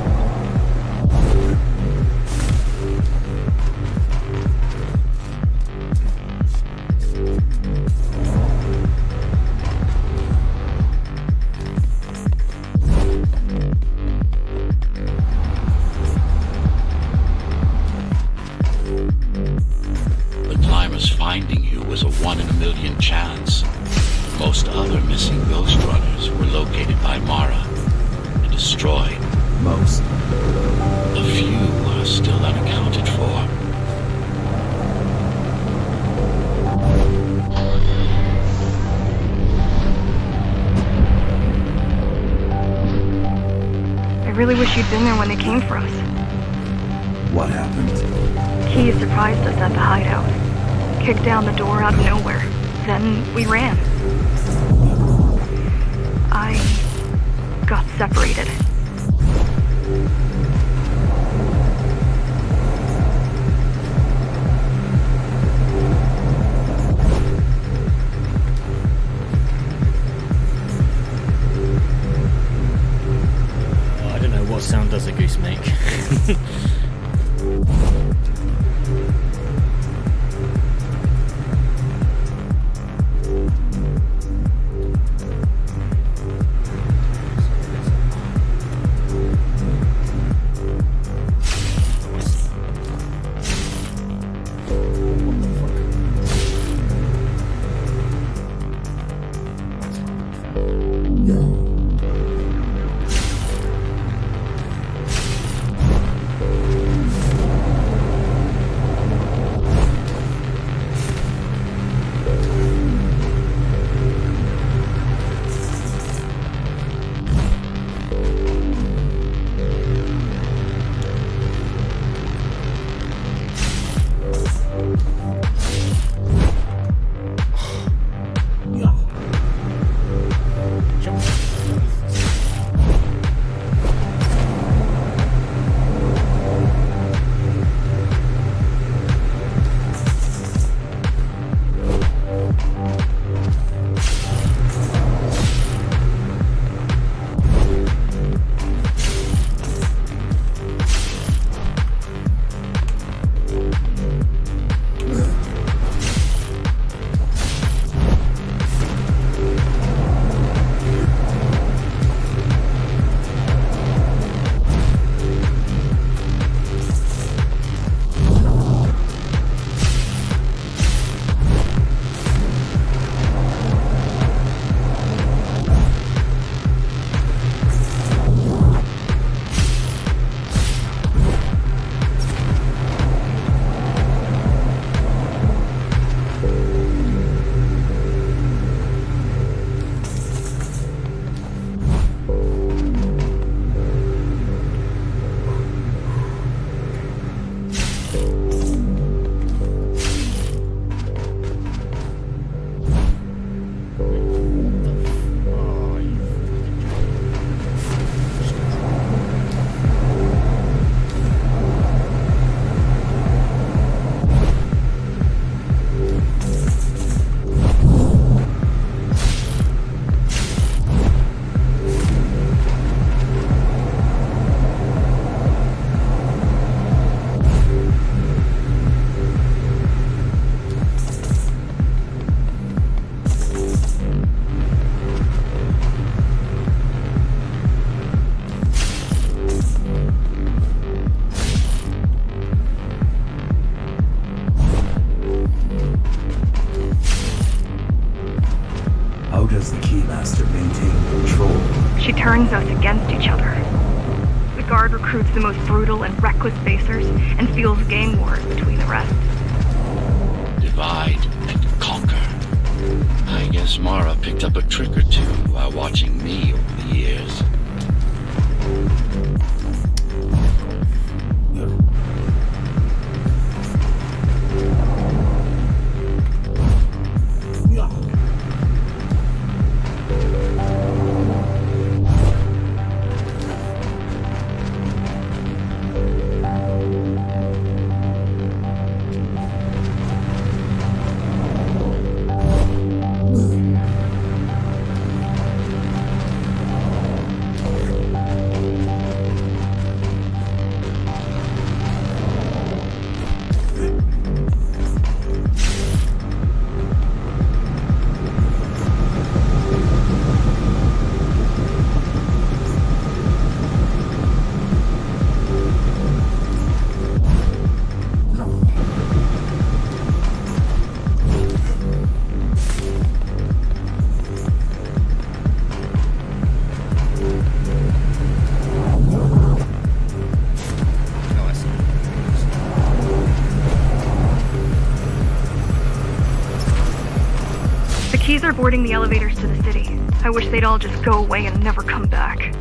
The climber's finding you was a 1 in a million chance. Most other missing Ghostrunners were located by Mara and destroyed. Most. A few are still unaccounted for. I really wish you'd been there when they came for us. What happened? Key surprised us at the hideout. Kicked down the door out of nowhere. Then we ran. I got separated. Oh, I don't know what sound does a goose make. Guard recruits the most brutal and reckless facers and fuels gang wars between the rest. Divide and conquer. I guess Mara picked up a trick or two while watching me over the years. Keys are boarding the elevators to the city. I wish they'd all just go away and never come back.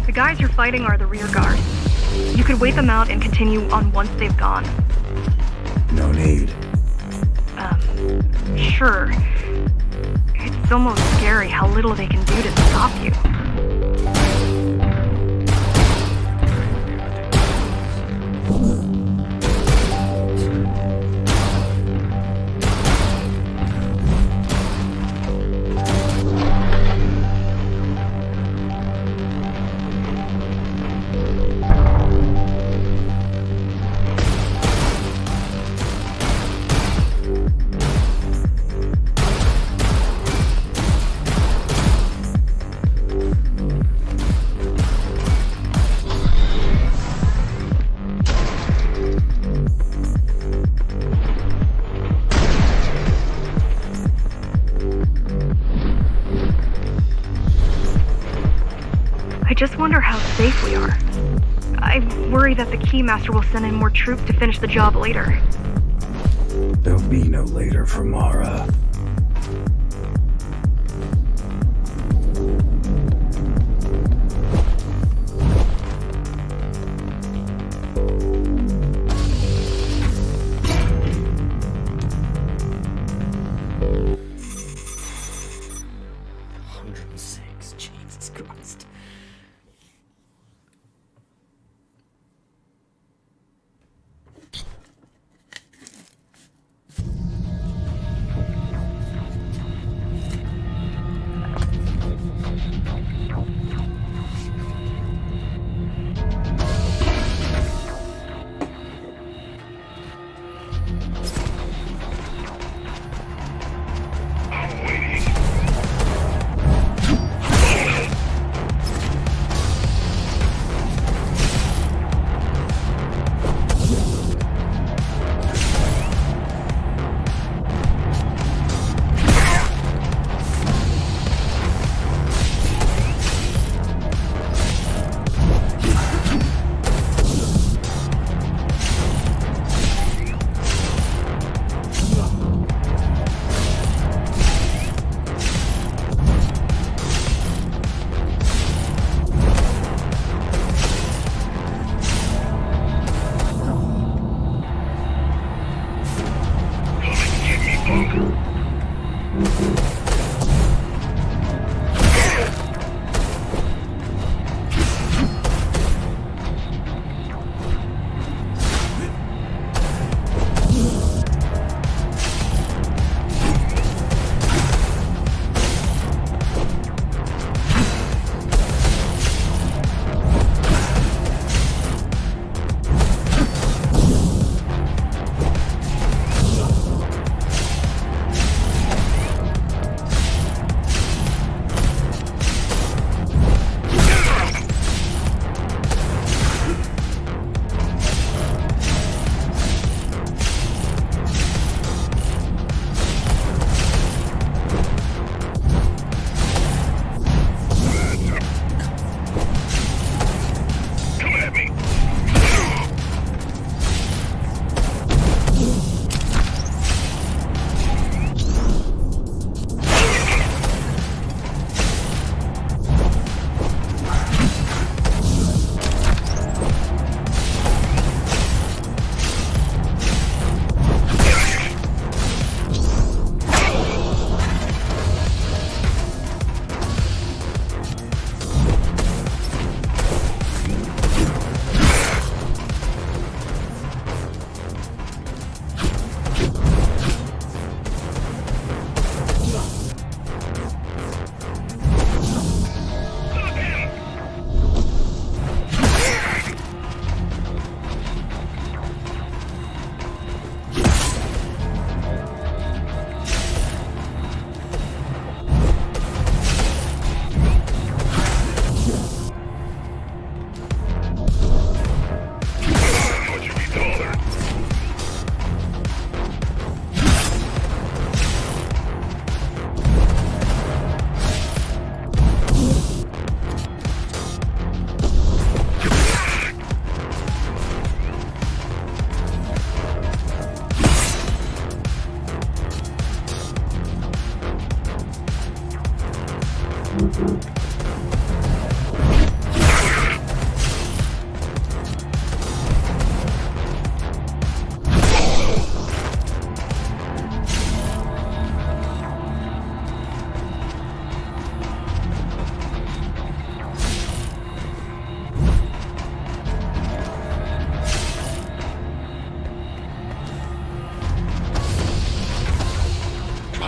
The guys you're fighting are the rear guard. You could wait them out and continue on once they've gone. No need. Sure. It's almost scary how little they can do to stop you. just wonder how safe we are. I worry that the Keymaster will send in more troops to finish the job later. There'll be no later for Mara. Jesus Christ.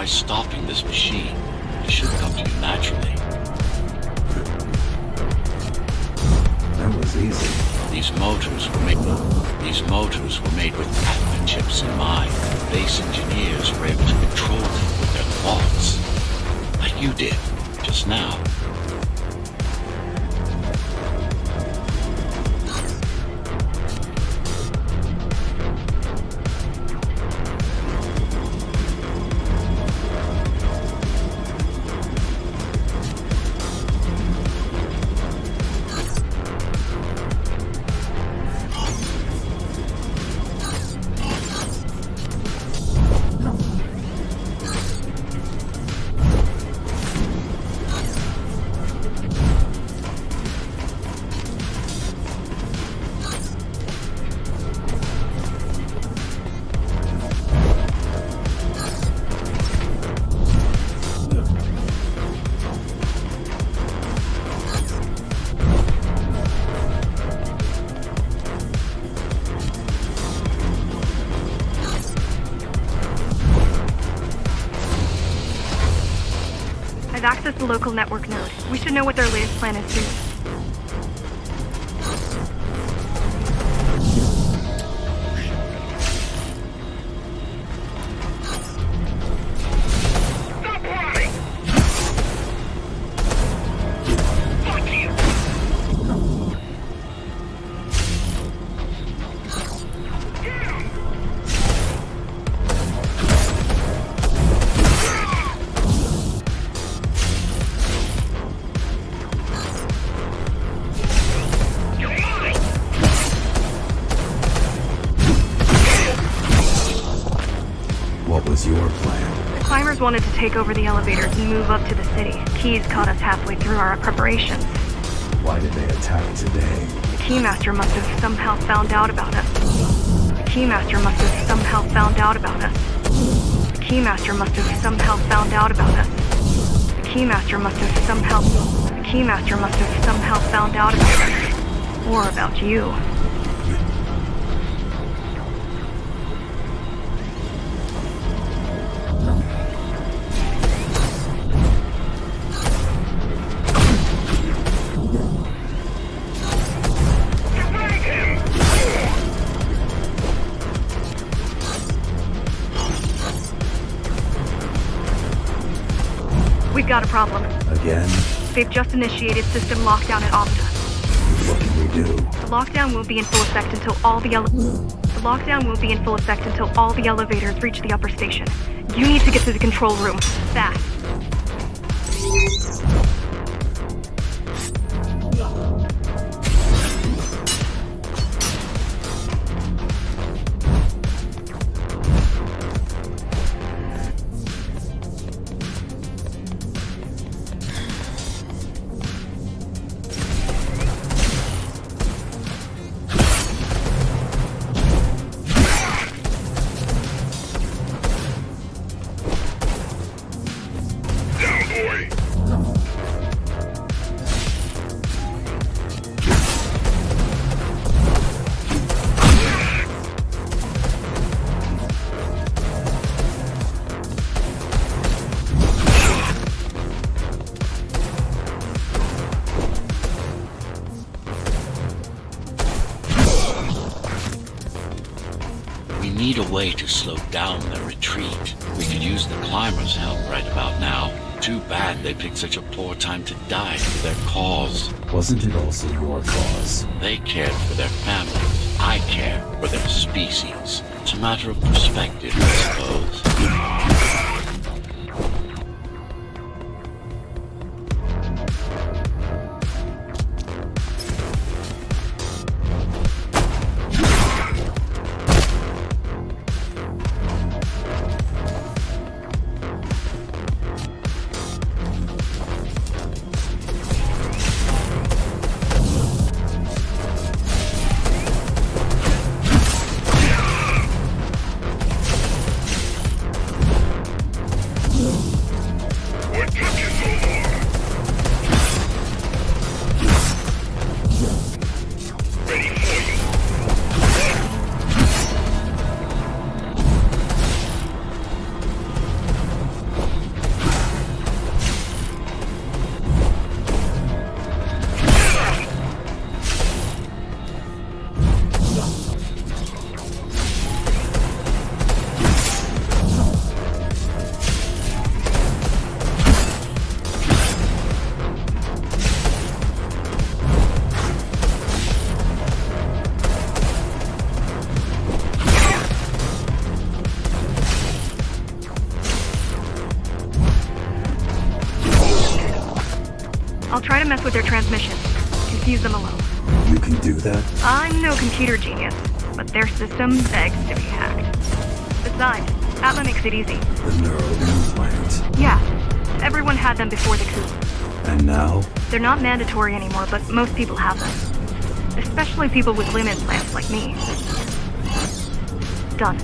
Try stopping this machine. It should come to you naturally. That was easy. These motors were made with Atma chips in mind. Base engineers were able to control them with their thoughts. Like you did, just now. I've accessed the local network node. We should know what their latest plan is soon. What was your plan? The climbers wanted to take over the elevators and move up to the city. Keys caught us halfway through our preparations. Why did they attack today? The Keymaster must have somehow found out about us. The Keymaster must have somehow found out about us. The Keymaster must have somehow found out about us. The Keymaster must have somehow... The Keymaster must have somehow found out about us. Or about you. We've got a problem. Again? They've just initiated system lockdown at Opta. What can we do? The lockdown will be in full effect until all the elevators reach the upper station. You need to get to the control room. Fast. We need a way to slow down their retreat. We could use the climbers' help right about now. Too bad they picked such a poor time to die for their cause. Wasn't it also your cause? They cared for their families. I care for their species. It's a matter of perspective, I suppose. I'll try to mess with their transmission. Confuse them a little. You can do that? I'm no computer genius, but their system begs to be hacked. Besides, Atla makes it easy. The neural implant. Yeah, everyone had them before the coup. And now? They're not mandatory anymore, but most people have them. Especially people with limb implants like me. Done.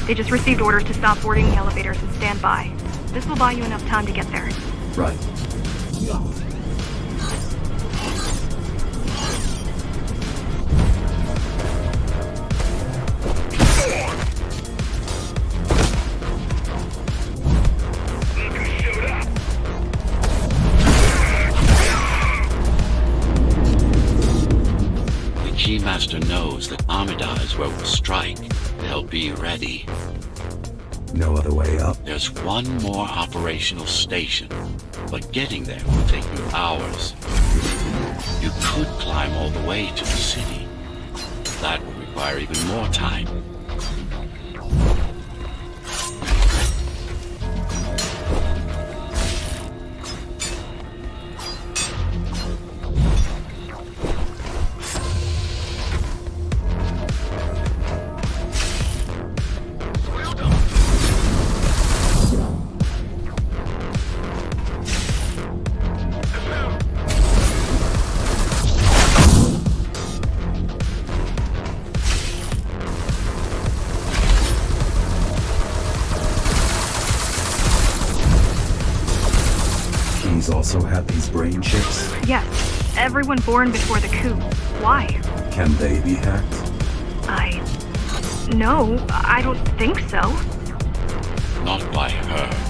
They just received orders to stop boarding the elevators and stand by. This will buy you enough time to get there. Right. knows that Amida is where we'll strike. They'll be ready. No other way up? There's one more operational station, but getting there will take you hours. You could climb all the way to the city. That will require even more time. Also have these brain chips? Yes, everyone born before the coup. Why? Can they be hacked? No, I don't think so. Not by her.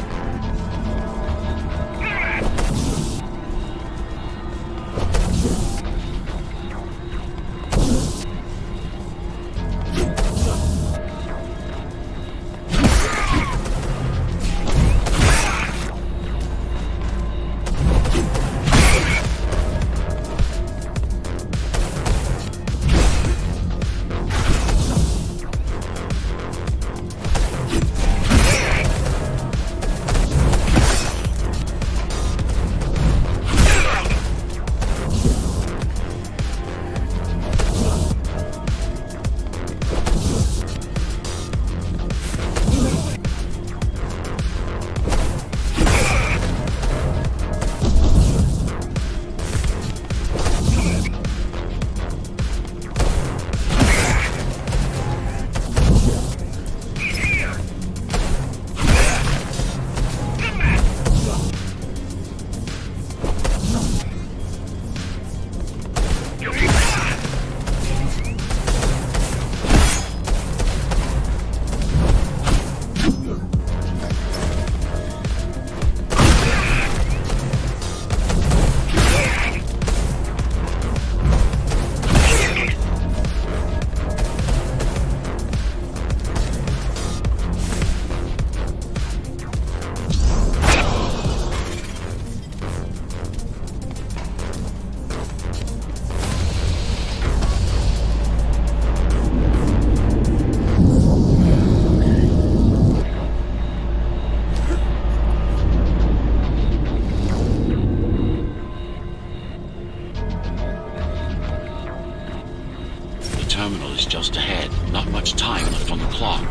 Terminal is just ahead. Not much time left on the clock.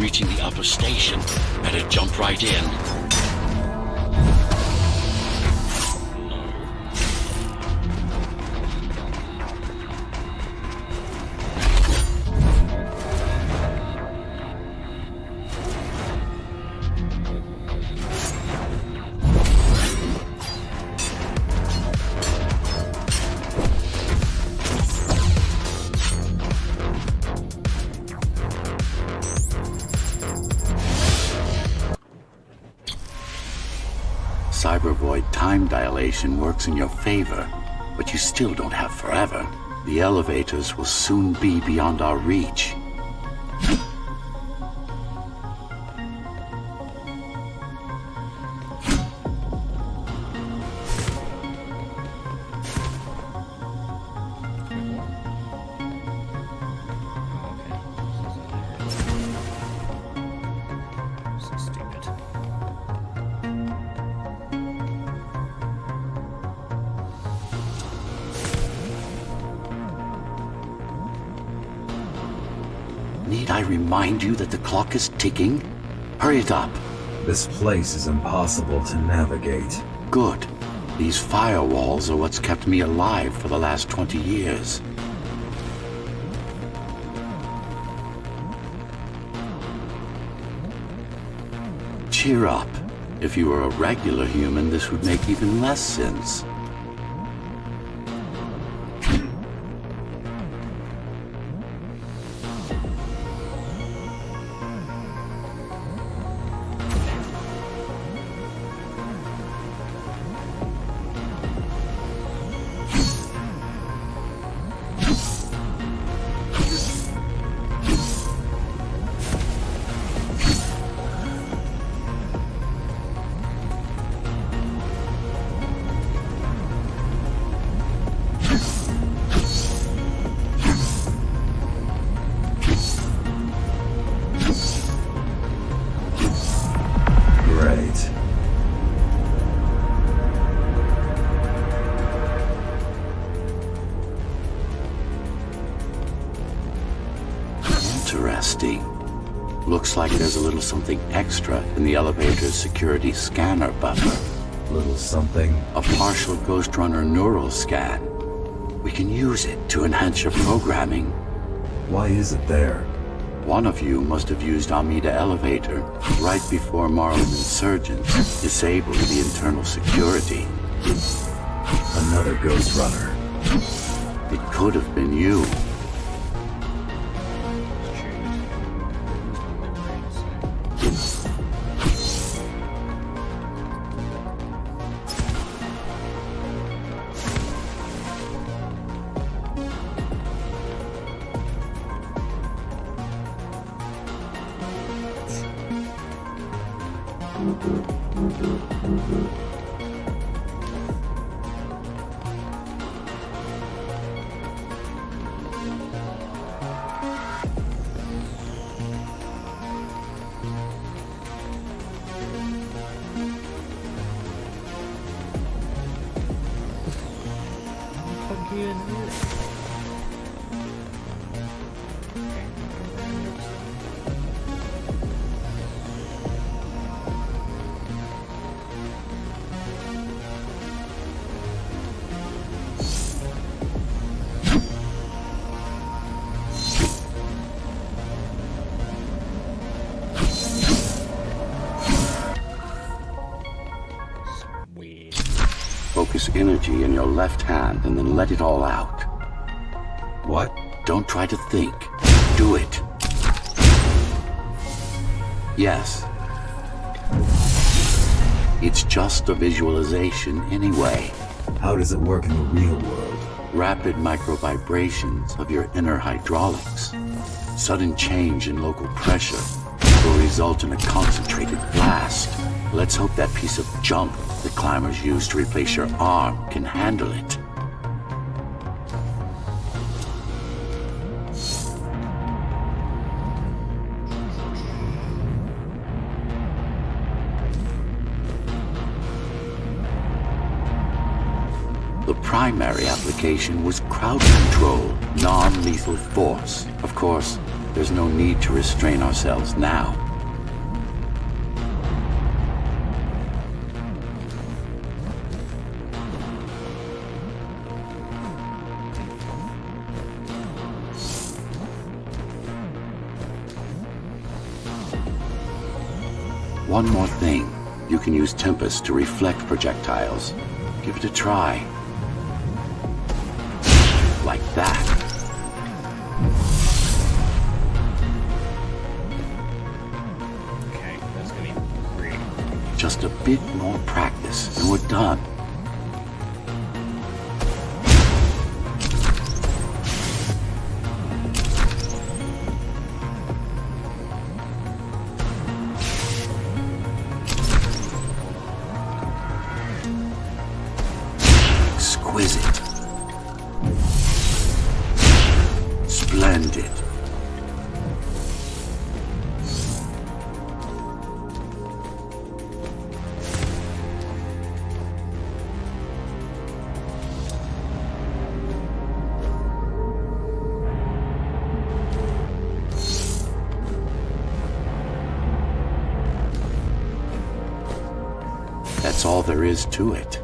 Reaching the upper station. Better jump right in. Cybervoid time dilation works in your favor, but you still don't have forever. The elevators will soon be beyond our reach. Need I remind you that the clock is ticking? Hurry it up. This place is impossible to navigate. Good. These firewalls are what's kept me alive for the last 20 years. Cheer up. If you were a regular human, this would make even less sense. Great. Interesting. Looks like there's a little something extra in the elevator's security scanner buffer. Little something. A partial Ghostrunner neural scan. We can use it to enhance your programming. Why is it there? One of you must have used Amida Elevator right before Marlin insurgents disabled the internal security. Another Ghostrunner. It could have been you. Weird. Focus energy in your left hand and then let it all out. What? Don't try to think. Do it. Yes. It's just a visualization anyway. How does it work in the real world? Rapid microvibrations of your inner hydraulics. Sudden change in local pressure will result in a concentrated blast. Let's hope that piece of junk the climbers use to replace your arm can handle it. The primary application was crowd control, non-lethal force. Of course, there's no need to restrain ourselves now. One more thing. You can use Tempest to reflect projectiles. Give it a try. Like that. Okay, that's gonna be really. Just a bit more practice and we're done. Exquisite. Splendid. That's all there is to it.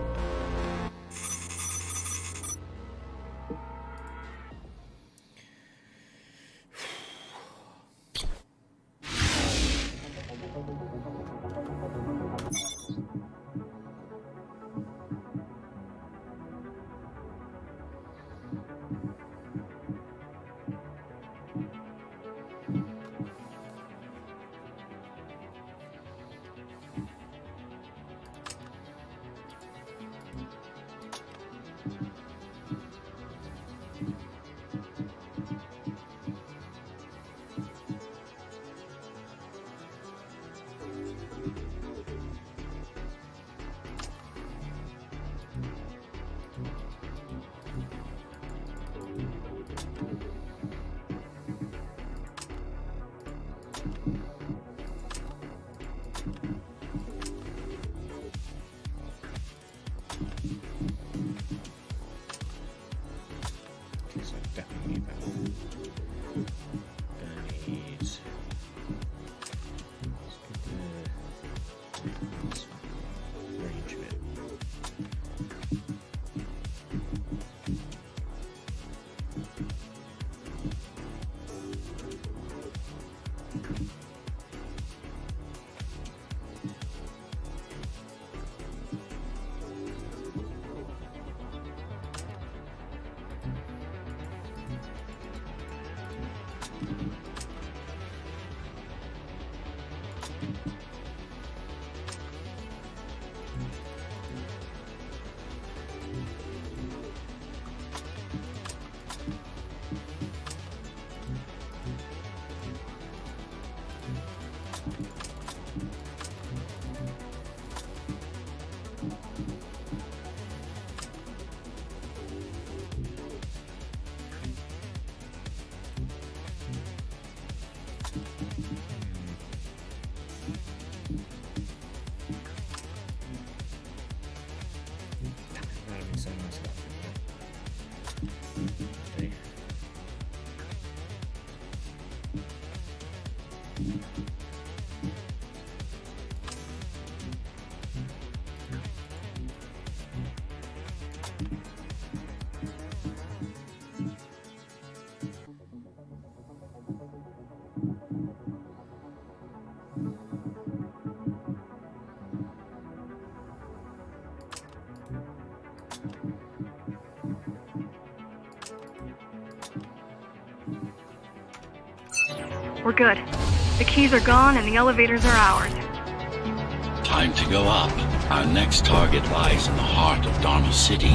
We're good. The keys are gone and the elevators are ours. Time to go up. Our next target lies in the heart of Dharma City.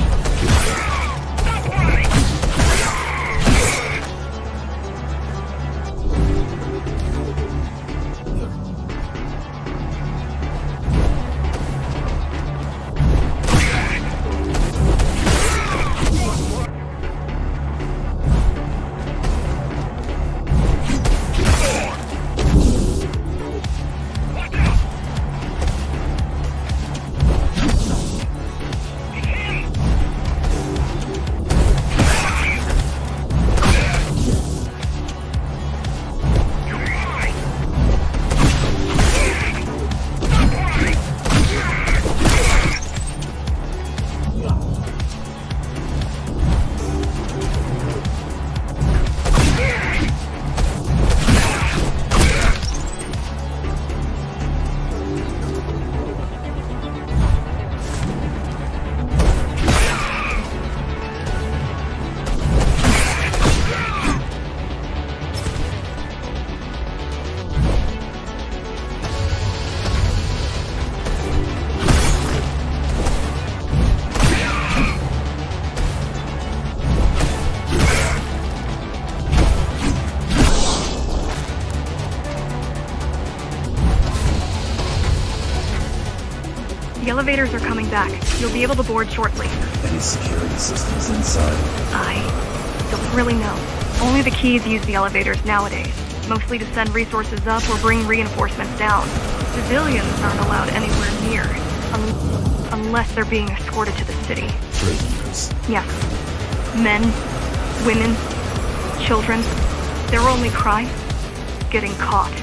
The elevators are coming back. You'll be able to board shortly. Any security systems inside? I don't really know. Only the keys use the elevators nowadays, mostly to send resources up or bring reinforcements down. Civilians aren't allowed anywhere near, unless they're being escorted to the city. Prisoners. Yeah. Men, women, children. Their only crime? Getting caught.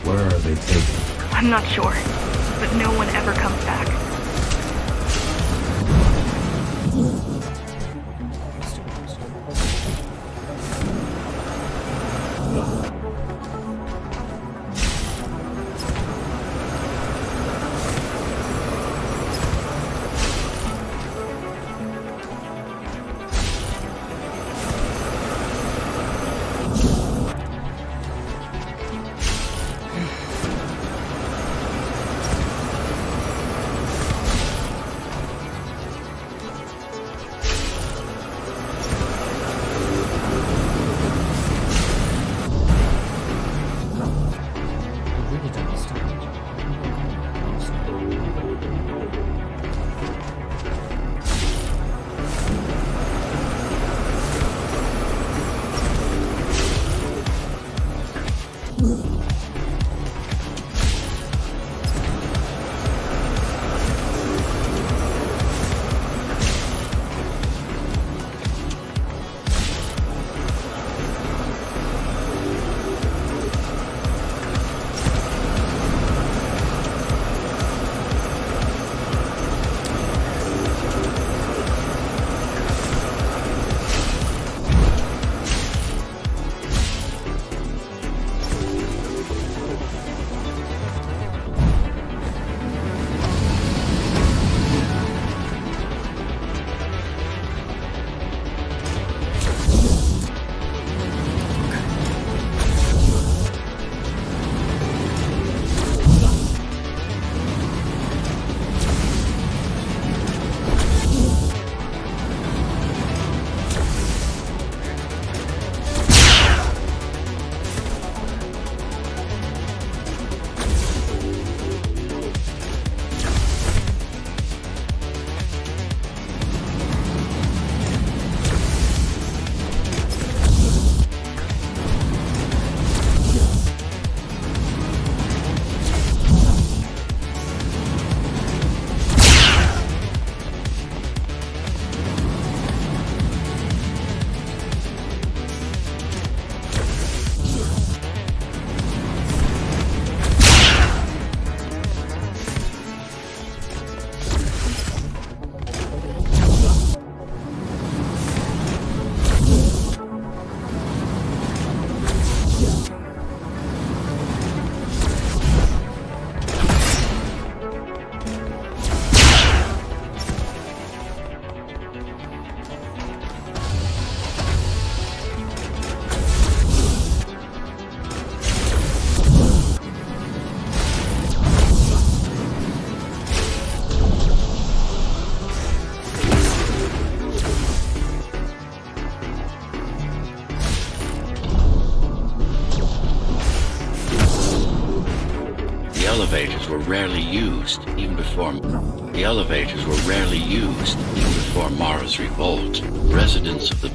Where are they taken? I'm not sure, but no one ever comes back. elevators were rarely used even before Mara's revolt. Residents of the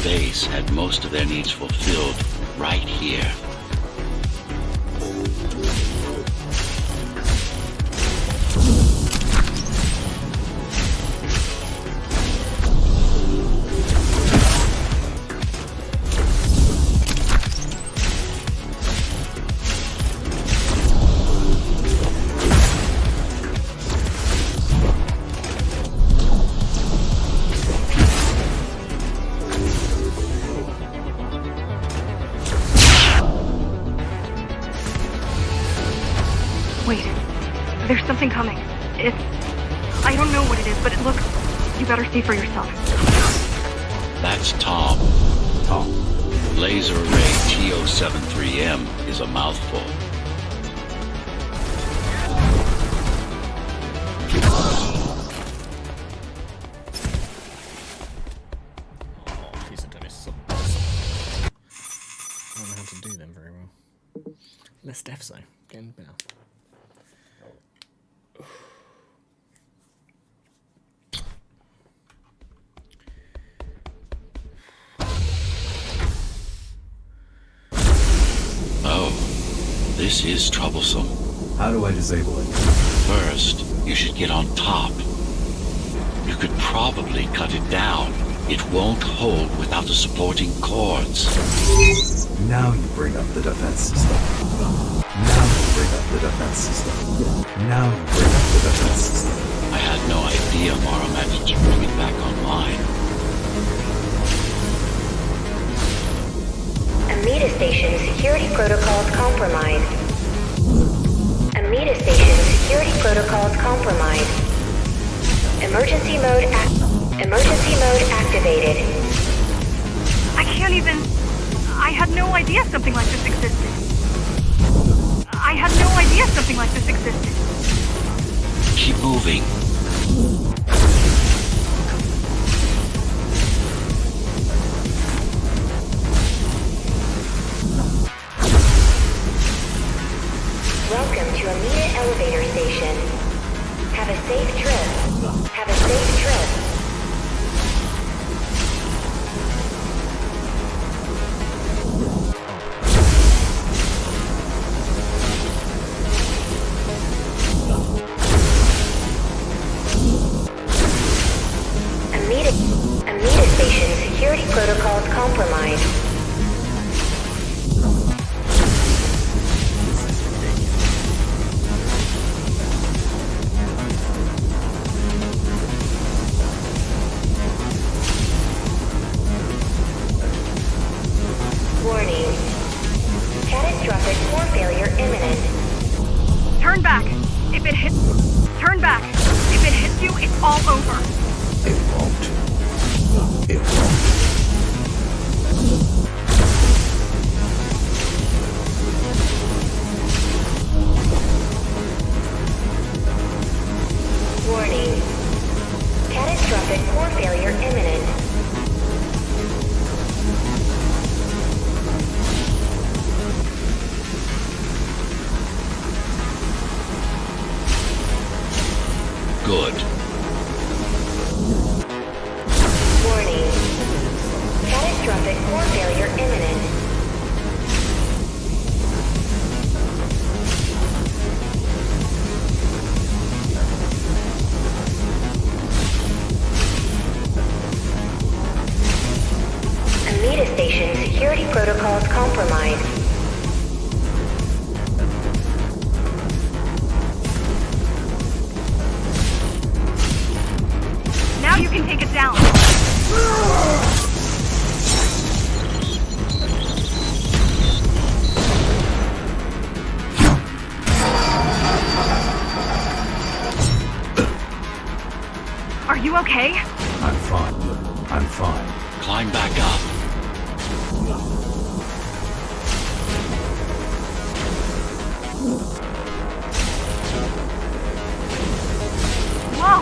base had most of their needs fulfilled right here. Wait. There's something coming. I don't know what it is, but it looks... You better see for yourself. That's Tom. Tom. Laser array TO73M is a mouthful. Oh, he's a dummy sub. I don't know how to do them very well. Less deaths though. Getting better. This is troublesome. How do I disable it? First, you should get on top. You could probably cut it down. It won't hold without the supporting cords. Now you bring up the defense system. Now you bring up the defense system. Now you bring up the defense system. I had no idea Mara managed to bring it back online. Amida Station security protocols compromised. Amida Station security protocols compromised. Emergency mode activated. I can't even... I had no idea something like this existed. Keep moving. Welcome to Amida Elevator Station. Have a safe trip. Have a safe trip. Amida Station security protocols compromised. Warning. Catastrophic core failure imminent. Turn back. If it hits... Turn back. If it hits you, it's all over. It won't. It won't. Warning. Catastrophic core failure imminent. Good. Warning. Catastrophic core failure imminent. Amida Station security protocols compromised. Now you can take it down. Are you okay? I'm fine. I'm fine. Climb back up. Whoa!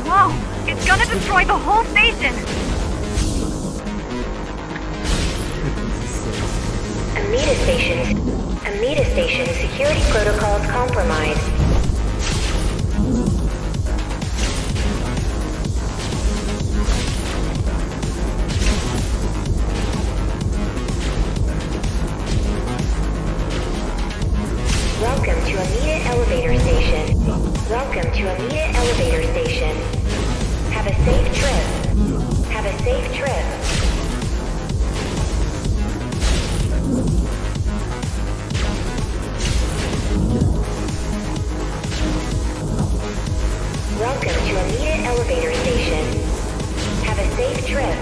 Whoa! It's gonna destroy the whole station! Amida Station station security protocols compromised. Welcome to Amita Elevator Station. Welcome to Amita Elevator Station. Have a safe trip. Have a safe trip. Welcome to Amita Elevator Station. Have a safe trip.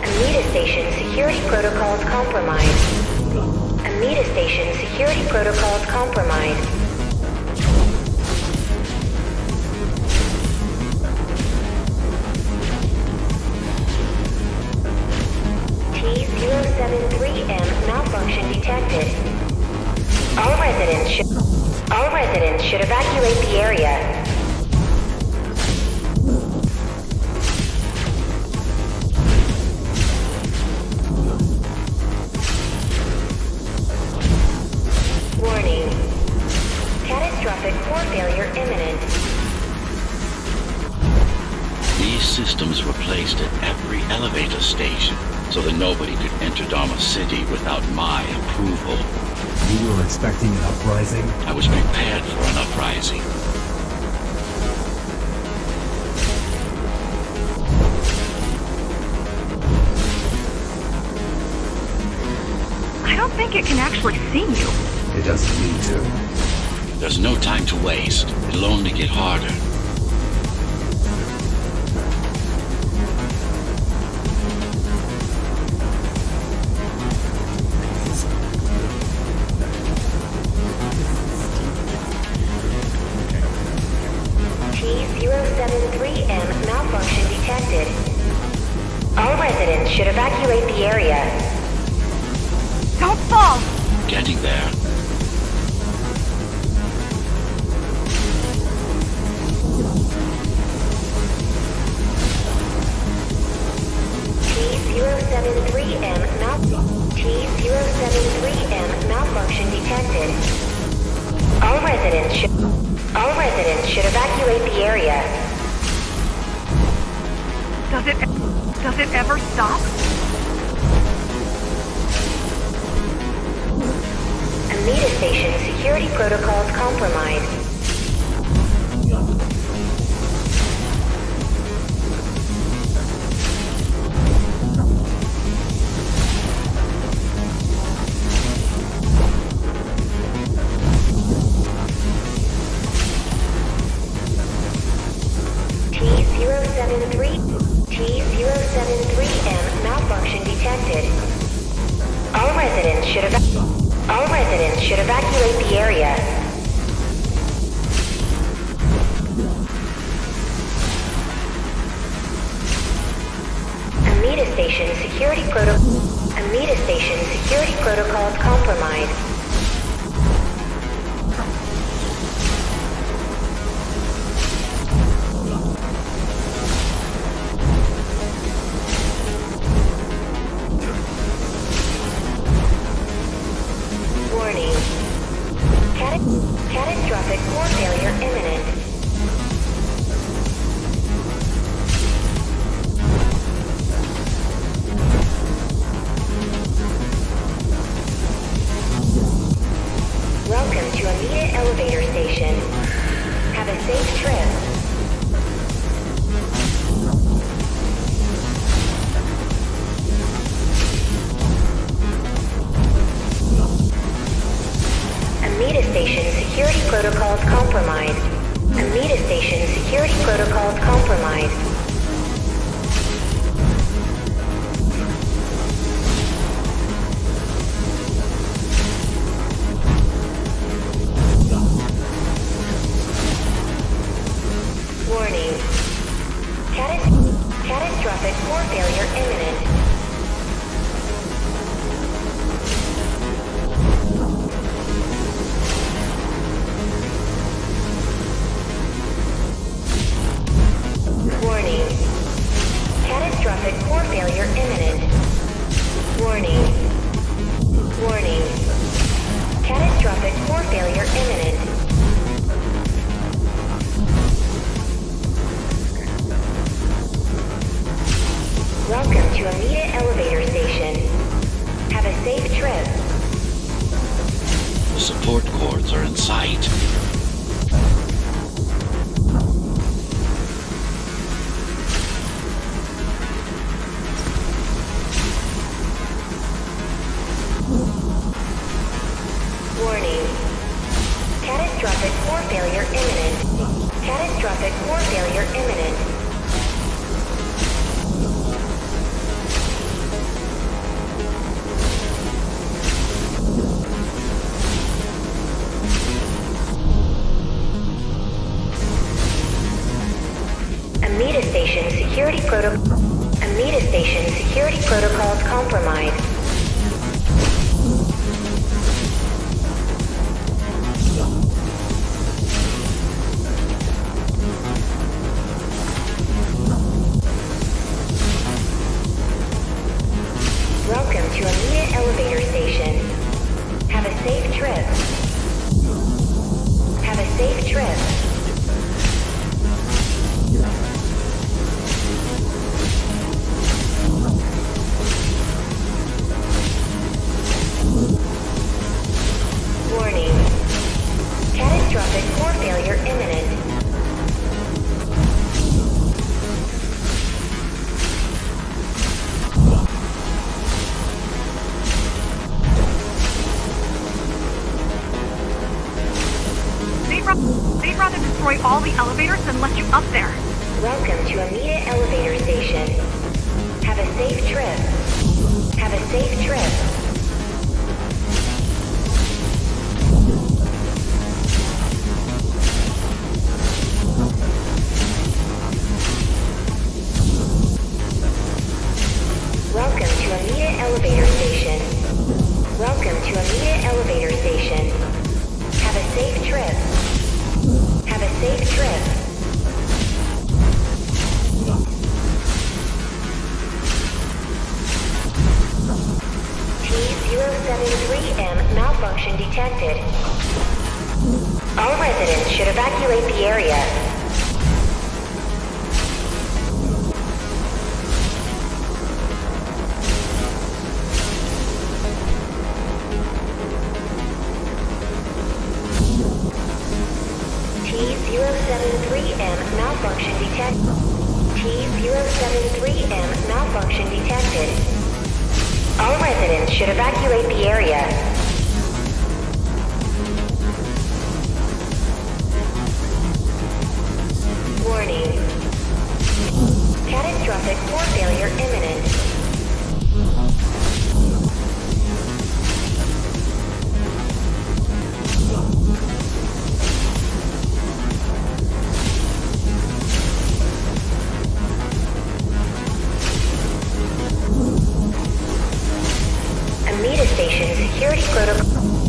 Amita Station security protocols compromised. Amita Station security protocols compromised. T073M malfunction detected. All residents should evacuate the area. Warning. Catastrophic core failure imminent. These systems were placed at every elevator station so that nobody could enter Dharma City without my approval. You were expecting an uprising? I was prepared for an uprising. I don't think it can actually see you. It doesn't need to. There's no time to waste. It'll only get harder. T073M malfunction detected. All residents should evacuate the area. Don't fall! Getting there. T073M malfunction detected. All residents should evacuate the area. Does it ever stop? Amita Station security protocols compromised. T073M malfunction detected. All residents should evacuate the area. Amita Station security protocols compromised. Warning. Catastrophic core failure imminent. Welcome to Amita Elevator Station. Have a safe trip. Amita Station security protocols compromised. Amita Station security protocols compromised. Warning. Catastrophic core failure imminent. The support cords are in sight. Warning. Catastrophic core failure imminent. Catastrophic core failure imminent. Amida Station security protocols compromised. Welcome to Amida Elevator Station. Have a safe trip. Have a safe trip. Warning. Catastrophic core failure imminent. They'd rather destroy all the elevators than let you up there. Welcome to Amida Elevator Station. Have a safe trip. Have a safe trip. Welcome to Amida Elevator Station. Welcome to Amida Elevator Station. Have a safe trip. Have a safe trip. T-073M malfunction detected. All residents should evacuate the area. T-073M malfunction detected. T-073M malfunction detected. All residents should evacuate the area. Warning. Catastrophic core failure imminent.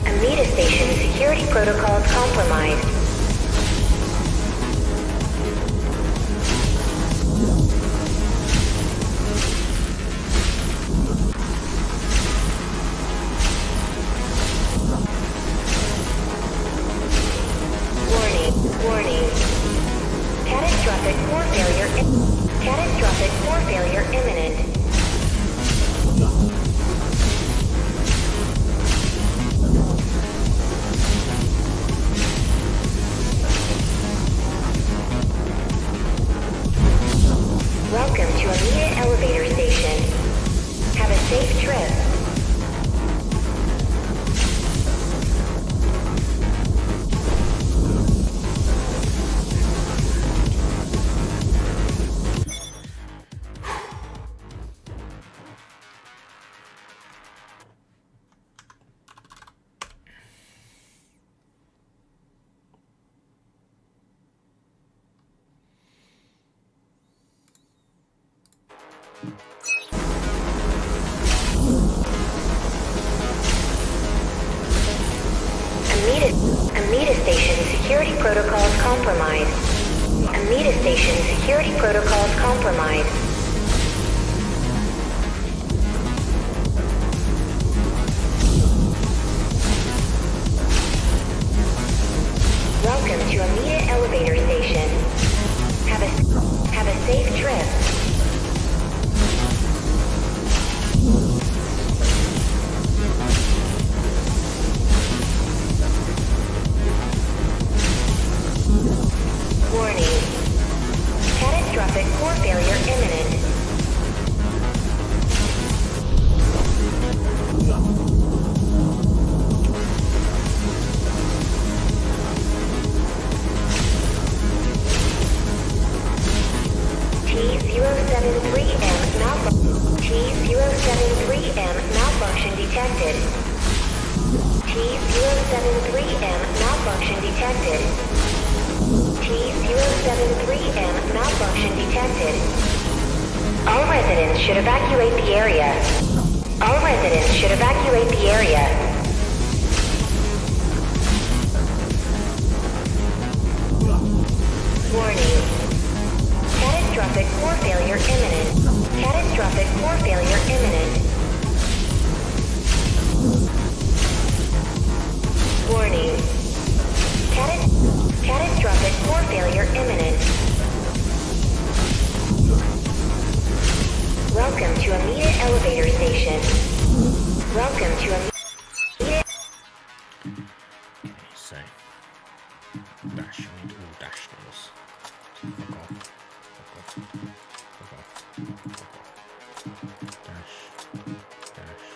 Amida Station security protocols compromised. Warning. Catastrophic core failure imminent. Welcome to Amida Elevator Station. Have a safe trip. Amida Station security protocols compromised. Amida Station security protocols compromised. Welcome to Amida Elevator Station. Have a safe trip. T073M malfunction detected. T073M malfunction detected. All residents should evacuate the area. All residents should evacuate the area. Warning. Catastrophic core failure imminent. Catastrophic core failure imminent. Warning. Catastrophic core failure imminent. Welcome to Amida Elevator Station. Welcome to Amida... Okay, so dash. I need all dash doors. Fuck off. Fuck off. Fuck off. Fuck off. Dash. Dash.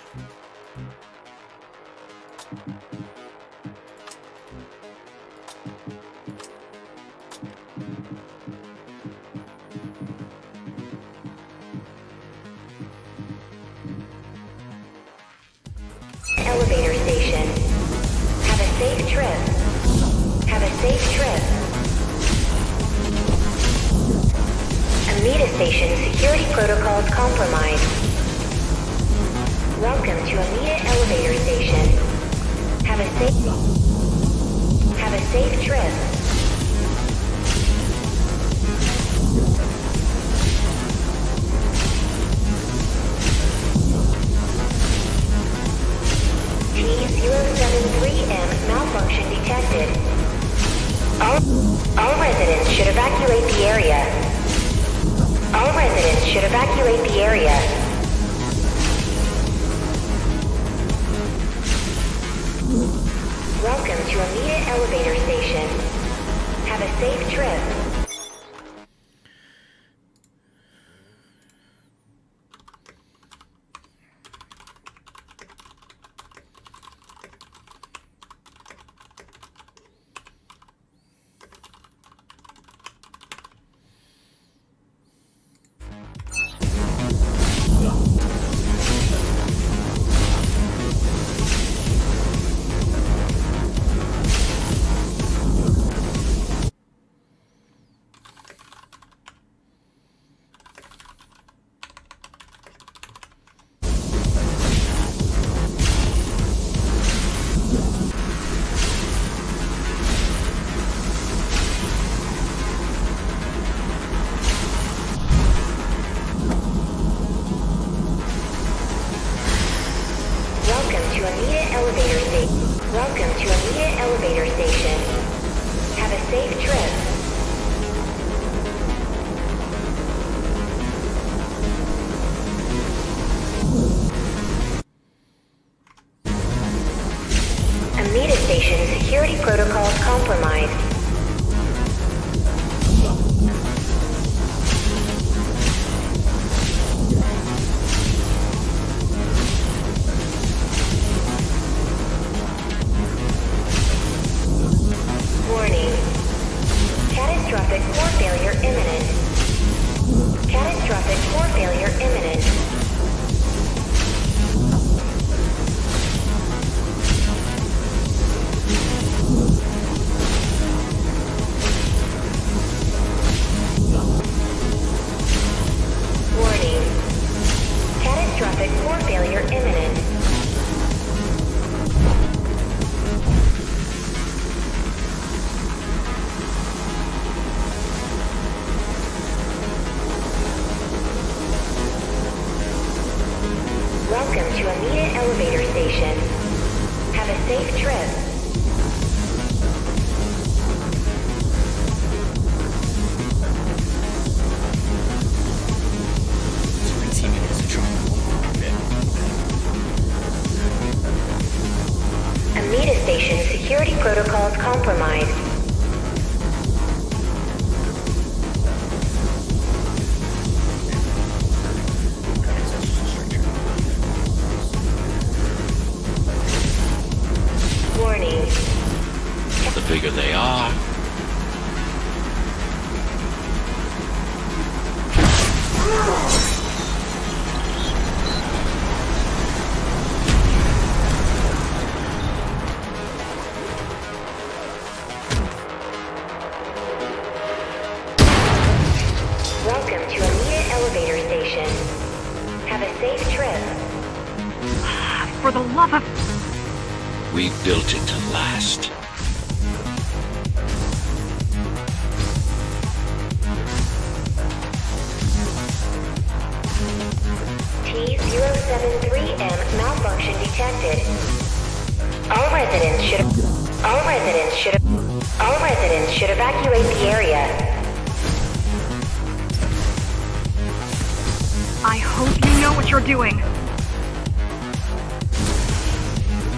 Elevator station. Have a safe trip. Have a safe trip. Amida station security protocols compromised. Welcome to Amida elevator station. Have a safe trip. T073M malfunction detected. All residents should evacuate the area. All residents should evacuate the area. Welcome to Amida elevator station. Have a safe trip. Welcome to Amida elevator station. Have a safe trip. Amida station security protocols compromised. Warning. Catastrophic core failure imminent. Catastrophic core failure imminent. Warning. Catastrophic core failure imminent. Welcome to Amida elevator station. Have a safe trip. It's 20 minutes to try and Amida station security protocols compromised. Warning. The bigger they are, We built it to last. T073M malfunction detected. All residents should evacuate the area. I hope you know what you're doing.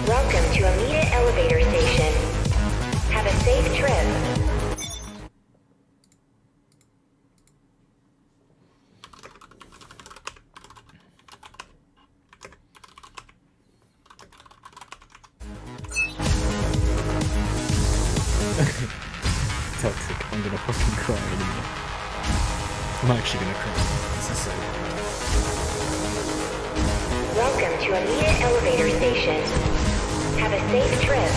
Welcome to Amita Elevator Station. Have a safe trip. Toxic. I'm gonna fucking cry anymore. I'm actually gonna cry. This is so Welcome to Amita Elevator Station. Have a safe trip.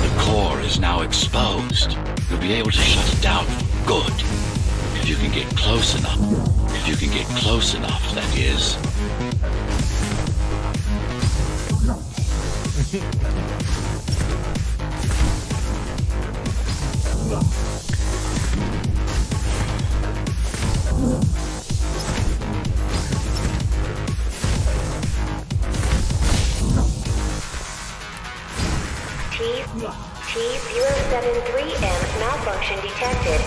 The core is now exposed. You'll be able to shut it down for good. If you can get close enough. If you can get close enough, that is. T073M malfunction detected.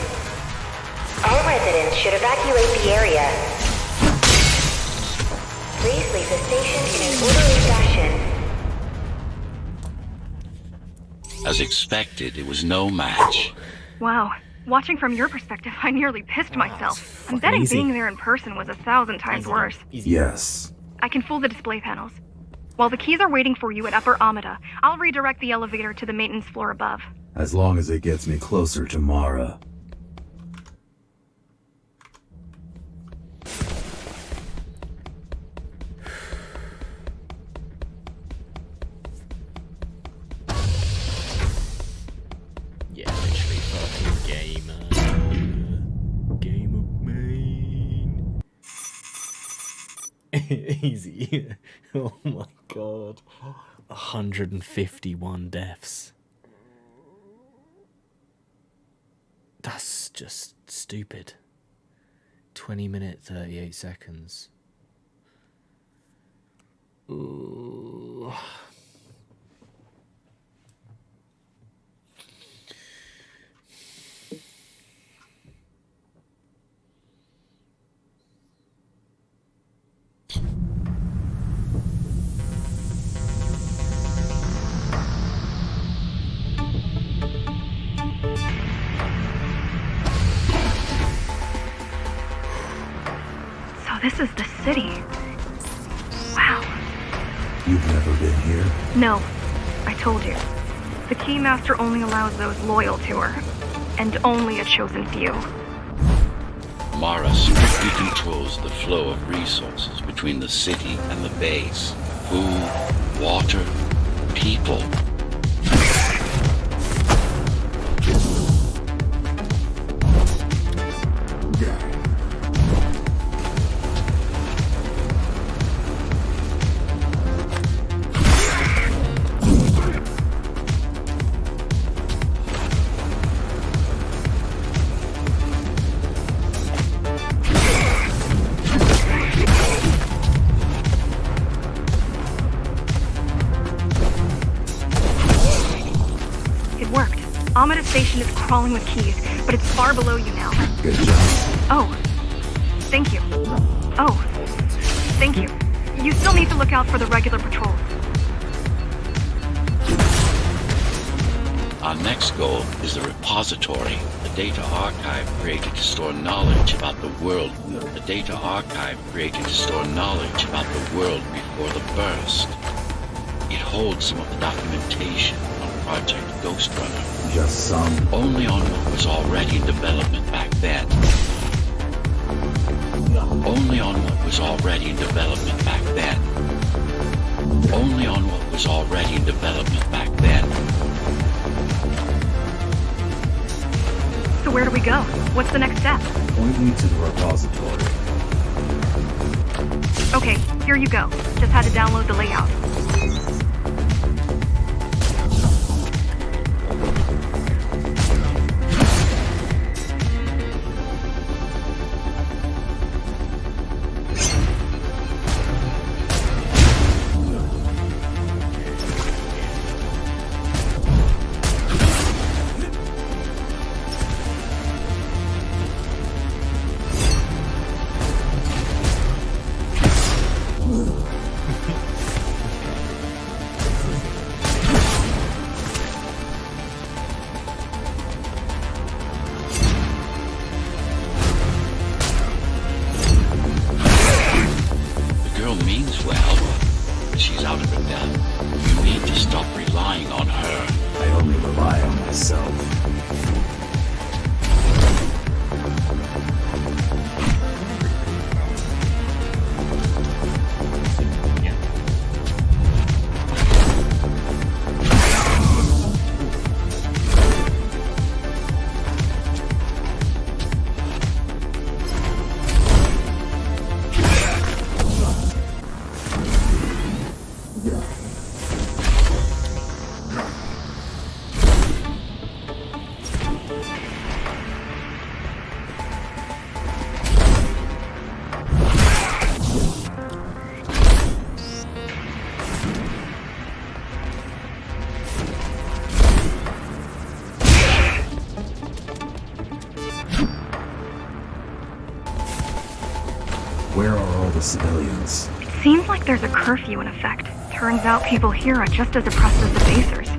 All residents should evacuate the area. Please leave the station in an orderly fashion. As expected, it was no match. Wow. Watching from your perspective, I nearly pissed myself. I'm betting easy. being there in person was 1,000 times worse. easy. Yes. I can fool the display panels. While the keys are waiting for you at Upper Amida, I'll redirect the elevator to the maintenance floor above. As long as it gets me closer to Mara. Yeah, literally fucking gamer. Game of main. Easy. Oh my god. 151 deaths. That's just stupid. 20 minutes, 38 seconds. Ooh. So this is the city. Wow. You've never been here? No, I told you. The Keymaster only allows those loyal to her. And only a chosen few. Mara strictly controls the flow of resources between the city and the base. Food, water, people. It worked. Amida Station is crawling with keys, but it's far below you now. Good job. Oh. Thank you. Oh. Thank you. You still need to look out for the regular patrols. Our next goal is the repository, the data archive created to store knowledge about the world. The data archive created to store knowledge about the world before the burst. It holds some of the documentation on Project Ghostrunner. Just some. Only on what was already in development back then. Only on what was already in development back then. Only on what was already in development back then. So where do we go? What's the next step? Point me to the repository. Okay, here you go. Just had to download the layout. The girl means well, but she's out of her depth. You need to stop relying on her. I only rely on myself. Where are all the civilians? It seems like there's a curfew in effect. Turns out people here are just as oppressed as the basers.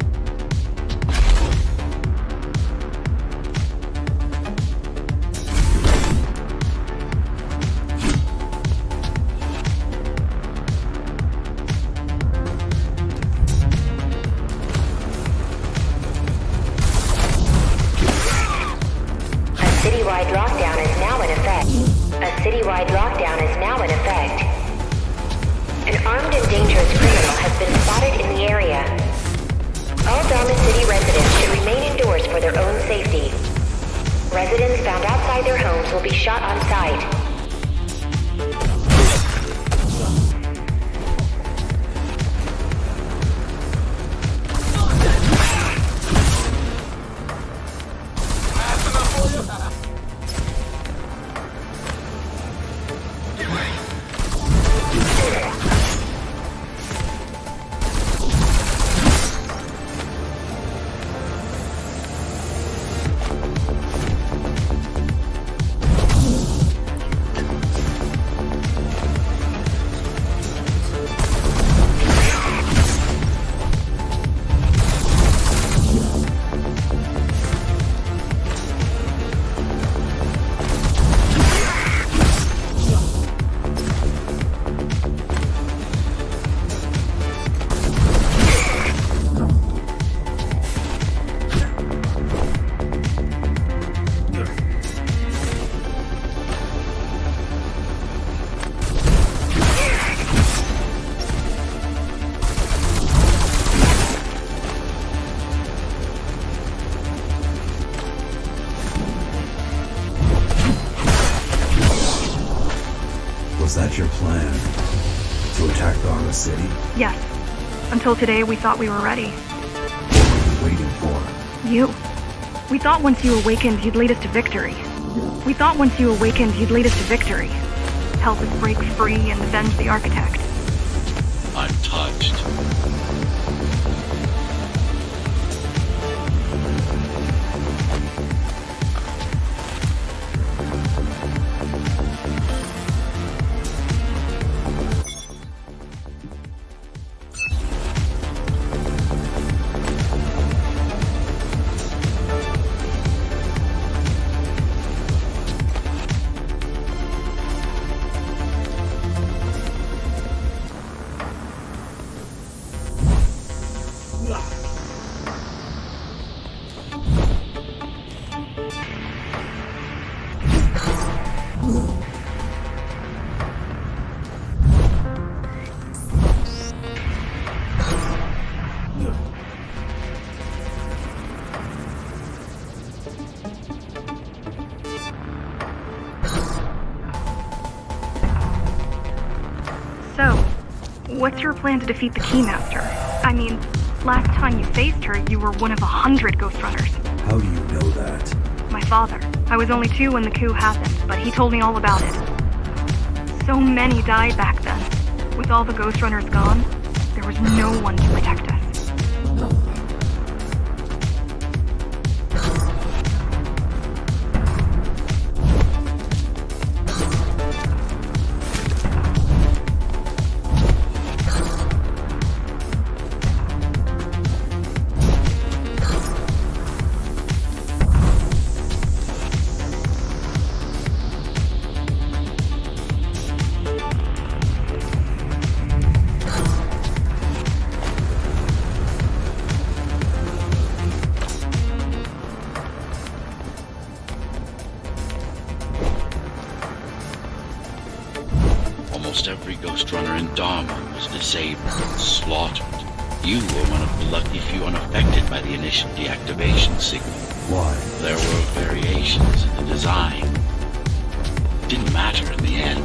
A citywide lockdown is now in effect. A citywide lockdown is now in effect. An armed and dangerous criminal has been spotted in the area. All Dharma City residents should remain indoors for their own safety. Residents found outside their homes will be shot on sight. Was that your plan? To attack Dharma City? Yes. Until today, we thought we were ready. What were you waiting for? You. We thought once you awakened, you'd lead us to victory. We thought once you awakened, you'd lead us to victory. Help us break free and avenge the Architect. I'm touched. So, what's your plan to defeat the Keymaster? I mean, last time you faced her, you were one of 100 Ghostrunners. How do you know that? My father. I was only 2 when the coup happened, but he told me all about it. So many died back then. With all the Ghostrunners gone, there was no one to protect us. Almost every Ghostrunner in Dharma was disabled and slaughtered. You were one of the lucky few unaffected by the initial deactivation signal. Why? There were variations in the design. Didn't matter in the end.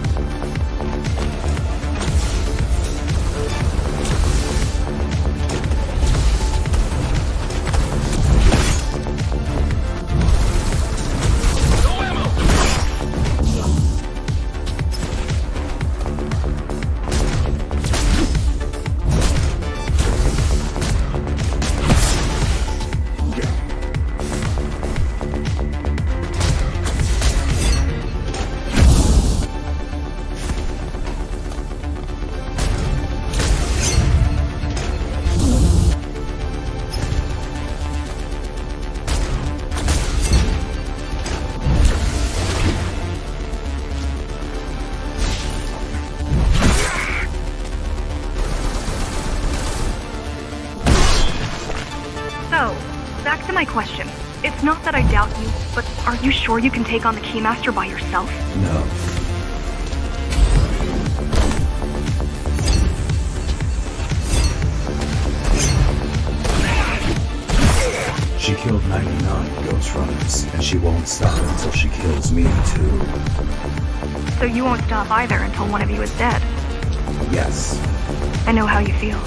So, back to my question. It's not that I doubt you, but are you sure you can take on the Keymaster by yourself? No. She killed 99 Ghostrunners, and she won't stop until she kills me too. So you won't stop either until one of you is dead. Yes. I know how you feel.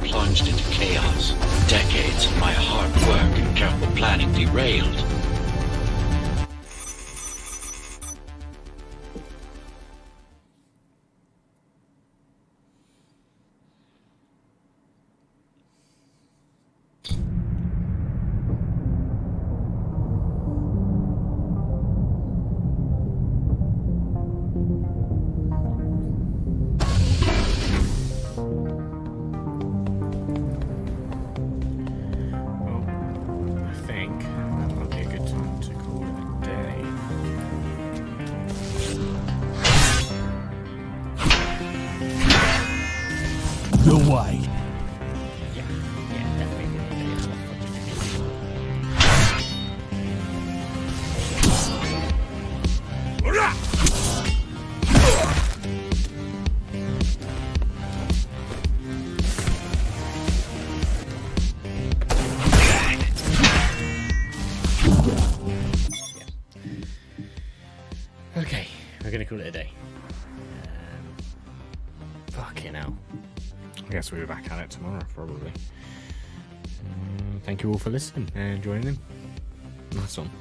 plunged into chaos. Decades of my hard work and careful planning derailed. The white. Okay, we're gonna call it a day. Fucking hell. I guess we'll be back at it tomorrow, probably. Thank you all for listening and joining in. Nice one.